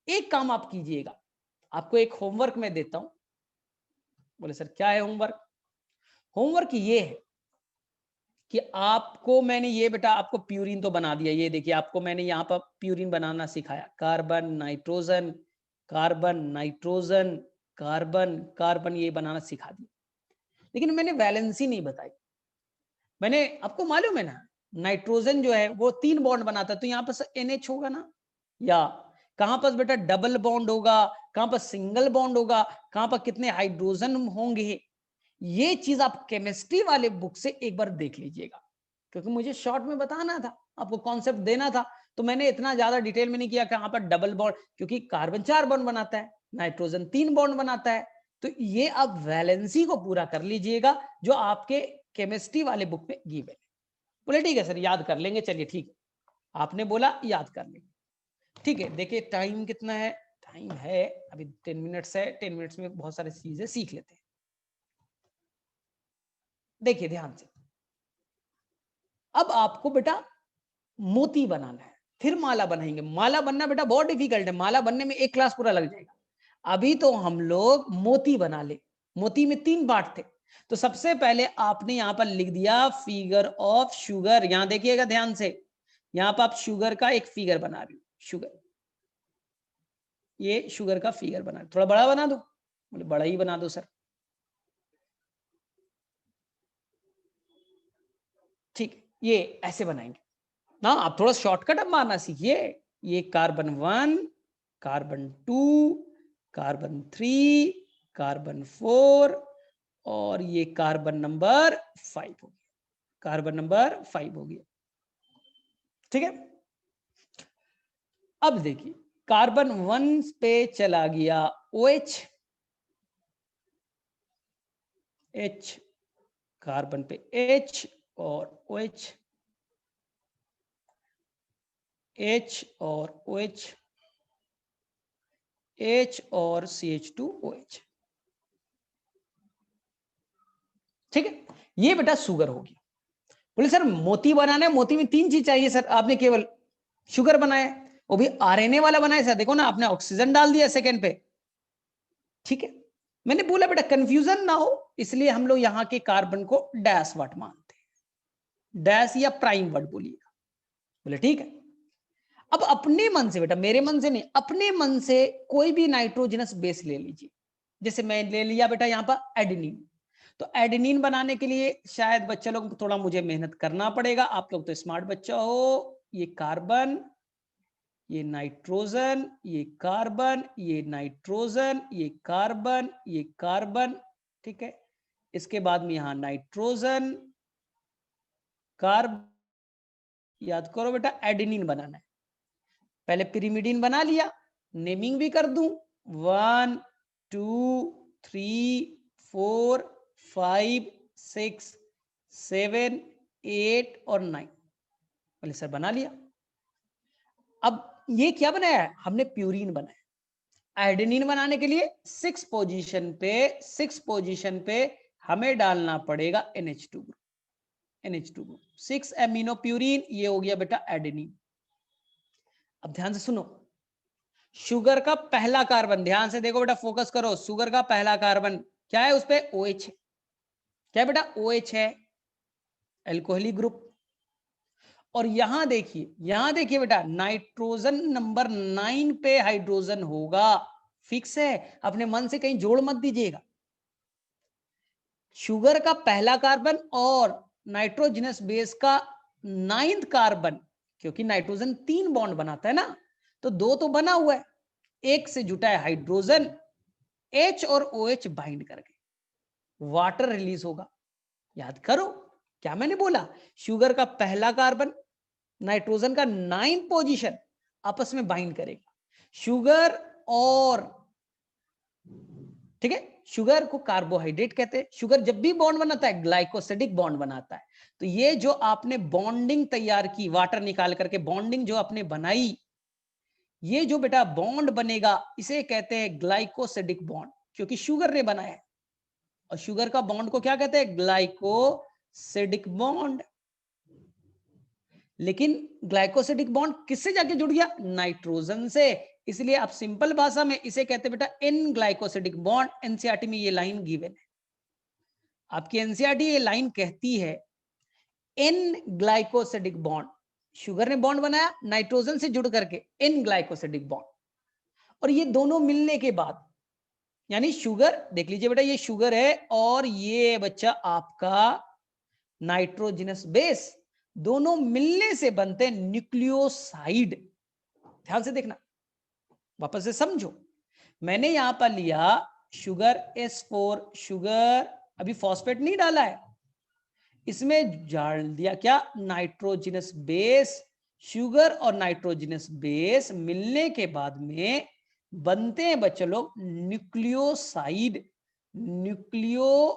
एक काम आप कीजिएगा, आपको एक होमवर्क मैं देता हूं। बोले सर क्या है होमवर्क? होमवर्क ये है कि आपको मैंने ये बेटा आपको प्यूरिन तो बना दिया, ये देखिए आपको मैंने यहाँ पर प्यूरिन बनाना सिखाया, carbon nitrogen carbon nitrogen carbon carbon, ये बनाना सिखा दिया, लेकिन मैंने वैलेंसी नहीं बताई। मैंने, आपको मालूम है ना नाइट्रोजन जो है वो 3 बॉन्ड बनाता है, तो यहाँ पर NH होगा ना, या कहां पर बेटा डबल बॉन्ड होगा, कहां पर सिंगल बॉन्ड होगा, कहां पर कितने हाइड्रोजन होंगे, ये चीज आप केमिस्ट्री वाले बुक से एक बार देख लीजिएगा, क्योंकि मुझे शॉर्ट में बताना था, आपको कॉन्सेप्ट देना था, तो मैंने इतना ज्यादा डिटेल में नहीं किया कहां पर डबल बॉन्ड, क्योंकि कार्बन 4 बॉन्ड बनाता है, नाइट्रोजन 3 बॉन्ड बनाता है, तो ये आप वैलेंसी को पूरा कर लीजिएगा जो आपके केमिस्ट्री वाले बुक में गिवन है। बोले ठीक है सर याद कर लेंगे, चलिए ठीक है, आपने बोला याद कर लेंगे, ठीक है। देखिए टाइम कितना है, टाइम है अभी 10 मिनट्स है, 10 मिनट्स में बहुत सारी चीजें सीख लेते हैं। देखिए ध्यान से, अब आपको बेटा मोती बनाना है, फिर माला बनाएंगे। माला बनना बेटा बहुत डिफिकल्ट है, माला बनने में एक क्लास पूरा लग जाएगा। अभी तो हम लोग मोती बना ले। मोती में 3 पार्ट थे, तो सबसे पहले आपने यहां पर लिख दिया फिगर ऑफ शुगर, यहां देखिएगा ध्यान से, यहां पर आप शुगर का एक फिगर बना रही हो, शुगर, ये शुगर का फिगर बना, थोड़ा बड़ा बना दो, बोले बड़ा ही बना दो सर, ठीक, ये ऐसे बनाएंगे ना। आप थोड़ा शॉर्टकट अब मारना सीखिए, ये कार्बन 1 कार्बन 2 कार्बन 3 कार्बन 4 और ये कार्बन नंबर 5 हो गया, कार्बन नंबर 5 हो गया, ठीक है। अब देखिए कार्बन 1 पे चला गया OH, H, कार्बन पे H और OH, H और OH, H और CH2OH, ठीक है। ये बेटा शुगर हो गया। बोले सर मोती बनाना है, मोती में 3 चीज चाहिए सर, आपने केवल शुगर बनाया, वो भी RNA वाला बनाया सर, देखो ना आपने ऑक्सीजन डाल दिया सेकंड पे, ठीक है। मैंने बोला बेटा कंफ्यूजन ना हो, इसलिए हम लोग यहाँ के कार्बन को डैश वर्ड मानते हैं, डैश या प्राइम वर्ड बोलिएगा। बोले ठीक है। अब अपने मन से बेटा, मेरे मन से नहीं, अपने मन से कोई भी नाइट्रोजनस बेस ले लीजिए, जैसे मैं ले लिया बेटा यहाँ पर एडेनिन, तो एडेनिन बनाने के लिए शायद बच्चे लोग थोड़ा मुझे मेहनत करना पड़ेगा, आप लोग तो स्मार्ट बच्चा हो। ये कार्बन, ये नाइट्रोजन, ये कार्बन, ये नाइट्रोजन, ये कार्बन, ये कार्बन, ठीक है। इसके बाद में यहां नाइट्रोजन, कार्ब, याद करो बेटा एडेनिन बनाना है। पहले पिरिमिडिन बना लिया, नेमिंग भी कर दूं, 1 2 3 4 5 6 7 8 और 9, बोले सर बना लिया। अब ये क्या बनाया है, हमने प्यूरिन बनाया। एडेनिन बनाने के लिए 6 पोजीशन पे हमें डालना पड़ेगा NH2 group, NH2 group, 6 amino purine, ये हो गया बेटा एडेनिन। अब ध्यान से सुनो, शुगर का पहला कार्बन, ध्यान से देखो बेटा, फोकस करो, शुगर का पहला कार्बन क्या है, उस पे OH है, क्या बेटा OH है, एल्कोहलिक ग्रुप। और यहां देखिए बेटा, नाइट्रोजन नंबर 9 पे हाइड्रोजन होगा, फिक्स है, अपने मन से कहीं जोड़ मत दीजिएगा। शुगर का पहला कार्बन और नाइट्रोजनस बेस का 9th कार्बन, क्योंकि नाइट्रोजन 3 बॉन्ड बनाता है ना, तो 2 तो बना हुआ है, एक से जुटा है हाइड्रोजन, H और OH बाइंड करके वाटर रिलीज होगा। याद करो क्या मैंने बोला, शुगर का पहला कार्बन नाइट्रोजन का 9 पोजीशन आपस में बाइंड करेगा, शुगर और, ठीक है, शुगर को कार्बोहाइड्रेट कहते हैं। शुगर जब भी बॉन्ड बनाता है ग्लाइकोसिडिक बॉन्ड बनाता है। तो ये जो आपने बॉन्डिंग तैयार की, वाटर निकाल करके बॉन्डिंग जो आपने बनाई, ये जो बेटा बॉन्ड बनेगा इसे कहते हैं ग्लाइकोसिडिक बॉन्ड, क्योंकि शुगर ने बनाया है। और शुगर का बॉन्ड को क्या कहते हैं, ग्लाइकोसिडिक बॉन्ड। लेकिन ग्लाइकोसिडिक बॉन्ड किससे जाके जुड़ गया, नाइट्रोजन से, इसलिए आप सिंपल भाषा में इसे कहते हैं बेटा एन ग्लाइकोसिडिक बॉन्ड। एनसीईआरटी में ये लाइन गिवन है, आपकी एनसीईआरटी ये लाइन कहती है एन ग्लाइकोसिडिक बॉन्ड, शुगर ने बॉन्ड बनाया नाइट्रोजन से जुड़ करके, एन ग्लाइकोसिडिक बॉन्ड। और ये दोनों मिलने के बाद, यानी शुगर, देख लीजिए बेटा ये शुगर है और ये बच्चा आपका नाइट्रोजनस बेस, दोनों मिलने से बनते हैं न्यूक्लियोसाइड। ध्यान से देखना, वापस से समझो, मैंने यहां पर लिया शुगर S4, शुगर, अभी फॉस्फेट नहीं डाला है, इसमें डाल दिया क्या, नाइट्रोजनस बेस। शुगर और नाइट्रोजनस बेस मिलने के बाद में बनते हैं बच्चे लोग न्यूक्लियोसाइड। न्यूक्लियोसाइड,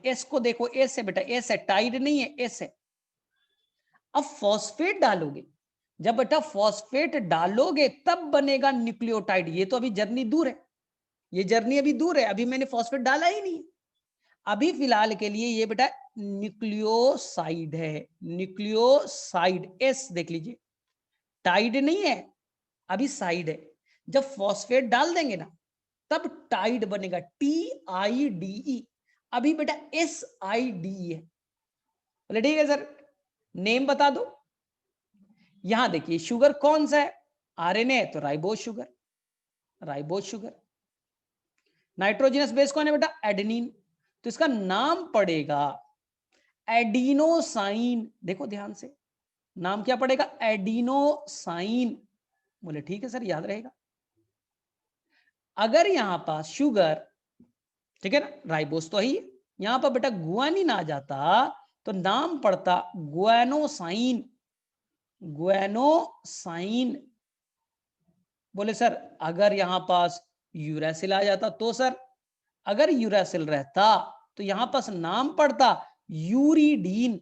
एस को देखो, एस है बेटा, एस है, टाइड नहीं है, एस है। अब फॉस्फेट डालोगे, जब बेटा फॉस्फेट डालोगे तब बनेगा न्यूक्लियोटाइड। ये तो अभी जर्नी दूर है, ये जर्नी अभी दूर है, अभी मैंने फॉस्फेट डाला ही नहीं। अभी फिलहाल के लिए ये बेटा न्यूक्लियोसाइड है, न्यूक्लियोसाइड, एस देख लीजिए, टाइड नहीं है, अभी साइड है। जब फॉस्फेट डाल देंगे ना तब टाइड बनेगा, TIDE। अभी बेटा SIDE है। बोले ठीक है सर, नेम बता दो। यहां देखिए शुगर कौन सा है, RNA है तो ribose sugar, ribose sugar. Nitrogenous base कौन है बेटा, एडेनिन, तो इसका नाम पड़ेगा एडिनोसाइन। देखो ध्यान से, नाम क्या पड़ेगा, एडिनोसाइन। बोले ठीक है सर, याद रहेगा। अगर यहां पास शुगर, ठीक है ना, राइबोस तो ही, यहां पर बेटा गुआनिन आ जाता तो नाम पड़ता ग्वानोसाइन, ग्वानोसाइन। बोले सर अगर यहां पास यूरासिल आ जाता तो सर, अगर यूरासिल रहता तो यहां पास नाम पड़ता यूरिडीन,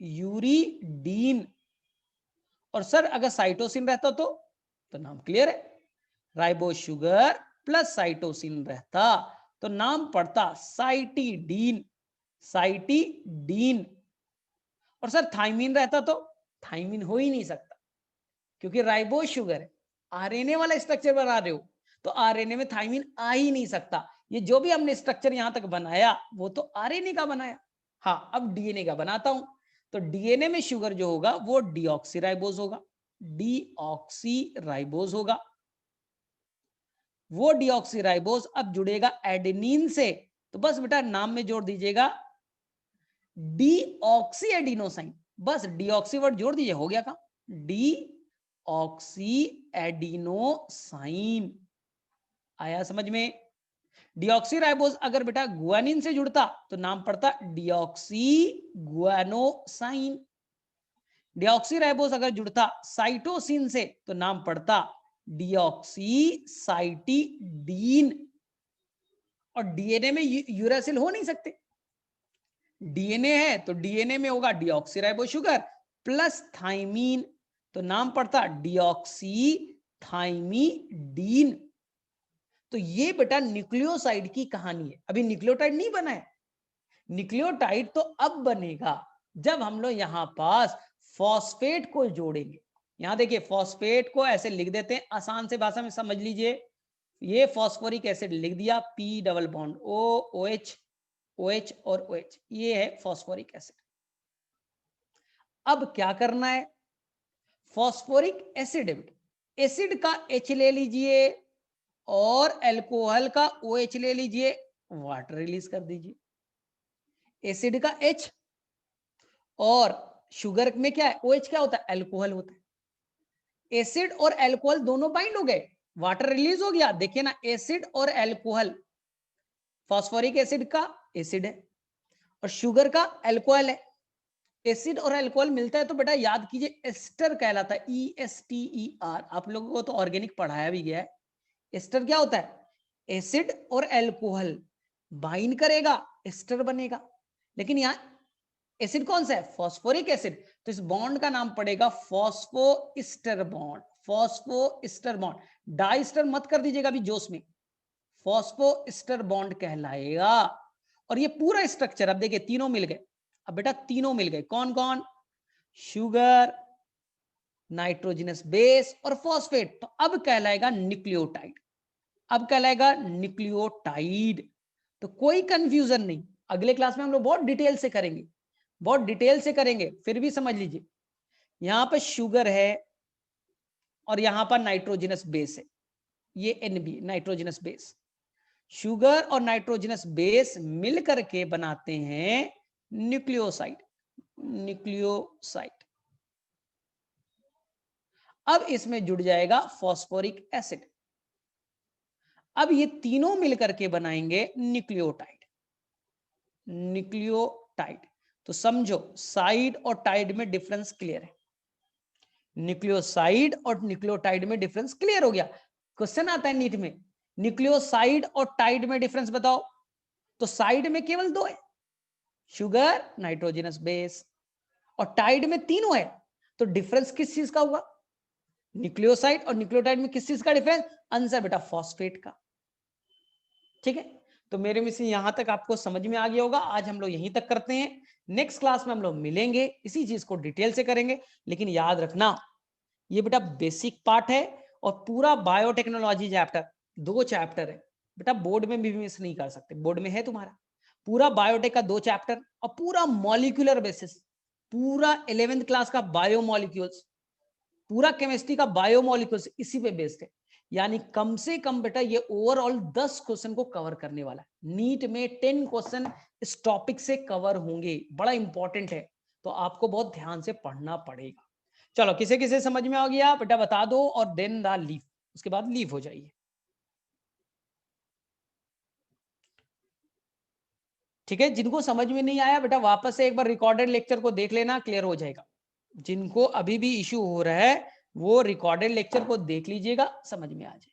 यूरिडीन। और सर अगर साइटोसिन रहता तो नाम क्लियर है, राइबोस शुगर प्लस साइटोसिन रहता तो नाम पड़ता साइटिडीन, साइटिडीन। और सर थाइमिन रहता तो थाइमिन हो ही नहीं सकता, क्योंकि राइबोस शुगर है, आरएनए वाला स्ट्रक्चर बना रहे हो तो आरएनए में थाइमिन आ ही नहीं सकता। ये जो भी हमने स्ट्रक्चर यहां तक बनाया वो तो आरएनए का बनाया। हाँ अब डीएनए का बनाता हूं, तो डीएनए में शुगर जो होगा वो डीऑक्सीराइबोज होगा, डीऑक्सीराइबोज होगा। वो डिऑक्सीराइबोज अब जुड़ेगा एडेनिन से, तो बस बेटा नाम में जोड़ दीजिएगा डीऑक्सी एडिनोसाइन, बस डीऑक्सी वर्ड जोड़ दीजिए, हो गया काम, डीऑक्सी एडिनोसाइन। आया समझ में? डिऑक्सीराइबोज अगर बेटा गुआनिन से जुड़ता तो नाम पड़ता डिऑक्सी गुआनोसाइन। डिऑक्सीराइबोज अगर जुड़ता साइटोसिन से तो नाम पड़ता डिऑक्सी साइटिडीन। और डीएनए में यूरासिल हो नहीं सकते, डीएनए है तो डीएनए में होगा डिऑक्सीराइबो शुगर प्लस थाइमीन, तो नाम पड़ता डिऑक्सी थाइमीडीन। तो ये बेटा न्यूक्लियोसाइड की कहानी है। अभी न्यूक्लियोटाइड नहीं बना है, न्यूक्लियोटाइड तो अब बनेगा जब हम लोग यहां पास फॉस्फेट को जोड़ेंगे। यहां देखिए फॉस्फेट को ऐसे लिख देते हैं, आसान से भाषा में समझ लीजिए, ये फॉस्फोरिक एसिड लिख दिया, P double bond O OH OH और OH, ये है फॉस्फोरिक एसिड। अब क्या करना है, फॉस्फोरिक एसिड, एसिड का H ले लीजिए और अल्कोहल का OH ले लीजिए, वाटर रिलीज कर दीजिए। एसिड का H और शुगर में क्या है, OH क्या होता है, अल्कोहल होता है। एसिड और अल्कोहल दोनों बाइंड हो गए, वाटर रिलीज हो गया। देखिए ना, एसिड और अल्कोहल, फॉस्फोरिक एसिड का एसिड है और शुगर का अल्कोहल है। एसिड और अल्कोहल मिलता है तो बेटा याद कीजिए एस्टर कहलाता है, ESTER। आप लोगों को तो ऑर्गेनिक पढ़ाया भी गया है। एस्टर क्या होता है, एसिड और अल्कोहल बाइंड करेगा, एस्टर बनेगा। लेकिन यहां एसिड कौन सा है, फॉस्फोरिक एसिड, तो इस बॉन्ड का नाम पड़ेगा फॉस्फोइस्टर बॉन्ड, फॉस्फोइस्टर बॉन्ड। डाइस्टर मत कर दीजिएगा अभी जोश में, फॉस्फोइस्टर बॉन्ड कहलाएगा। और ये पूरा स्ट्रक्चर अब देखिए तीनों मिल गए। अब बेटा तीनों मिल गए, कौन कौन, शुगर, नाइट्रोजनस बेस और फॉस्फेट, तो अब कहलाएगा न्यूक्लियोटाइड, अब कहलाएगा न्यूक्लियोटाइड। तो कोई कंफ्यूजन नहीं, अगले क्लास में हम लोग बहुत डिटेल से करेंगे, बहुत डिटेल से करेंगे। फिर भी समझ लीजिए, यहां पर शुगर है और यहां पर नाइट्रोजनस बेस है, ये NB नाइट्रोजनस बेस। शुगर और नाइट्रोजनस बेस मिल करके बनाते हैं न्यूक्लियोसाइड, न्यूक्लियोसाइड। अब इसमें जुड़ जाएगा फॉस्फोरिक एसिड, अब ये तीनों मिलकर के बनाएंगे न्यूक्लियोटाइड, न्यूक्लियोटाइड। तो समझो साइड और टाइड में डिफरेंस क्लियर है, न्यूक्लियोसाइड और न्यूक्लियोटाइड में डिफरेंस क्लियर हो गया। क्वेश्चन आता है नीट में, न्यूक्लियोसाइड और टाइड में डिफरेंस बताओ, तो साइड में केवल दो है, शुगर नाइट्रोजनस बेस, और टाइड में तीनों है, तो डिफरेंस किस चीज का हुआ, न्यूक्लियोसाइड और न्यूक्लियोटाइड में किस चीज का डिफरेंस, आंसर बेटा फॉस्फेट का। ठीक है, तो मेरे में से यहां तक आपको समझ में आ गया होगा। आज हम लोग यहीं तक करते हैं, नेक्स्ट क्लास में हम लोग मिलेंगे, इसी चीज को डिटेल से करेंगे। लेकिन याद रखना ये बेटा बेसिक पार्ट है, और पूरा बायोटेक्नोलॉजी चैप्टर, 2 चैप्टर है बेटा, बोर्ड में भी मिस नहीं कर सकते, बोर्ड में है तुम्हारा पूरा बायोटेक का 2 चैप्टर और पूरा मॉलिक्यूलर बेसिस, पूरा 11th क्लास का बायोमॉलिक्यूल्स, पूरा केमिस्ट्री का बायोमॉलिक्यूल्स इसी पे बेस्ड है। यानी कम से कम बेटा ये ओवरऑल 10 क्वेश्चन को कवर करने वाला है। नीट में 10 क्वेश्चन इस टॉपिक से कवर होंगे, बड़ा इंपॉर्टेंट है, तो आपको बहुत ध्यान से पढ़ना पड़ेगा। चलो किसे किसे समझ में आ गया बेटा बता दो, और देन द लीव, उसके बाद लीव हो जाइए। ठीक है, जिनको समझ में नहीं आया बेटा वापस से एक बार रिकॉर्डेड लेक्चर को देख लेना, क्लियर हो जाएगा। जिनको अभी भी इश्यू हो रहा है वो रिकॉर्डेड लेक्चर को देख लीजिएगा, समझ में आ जाए।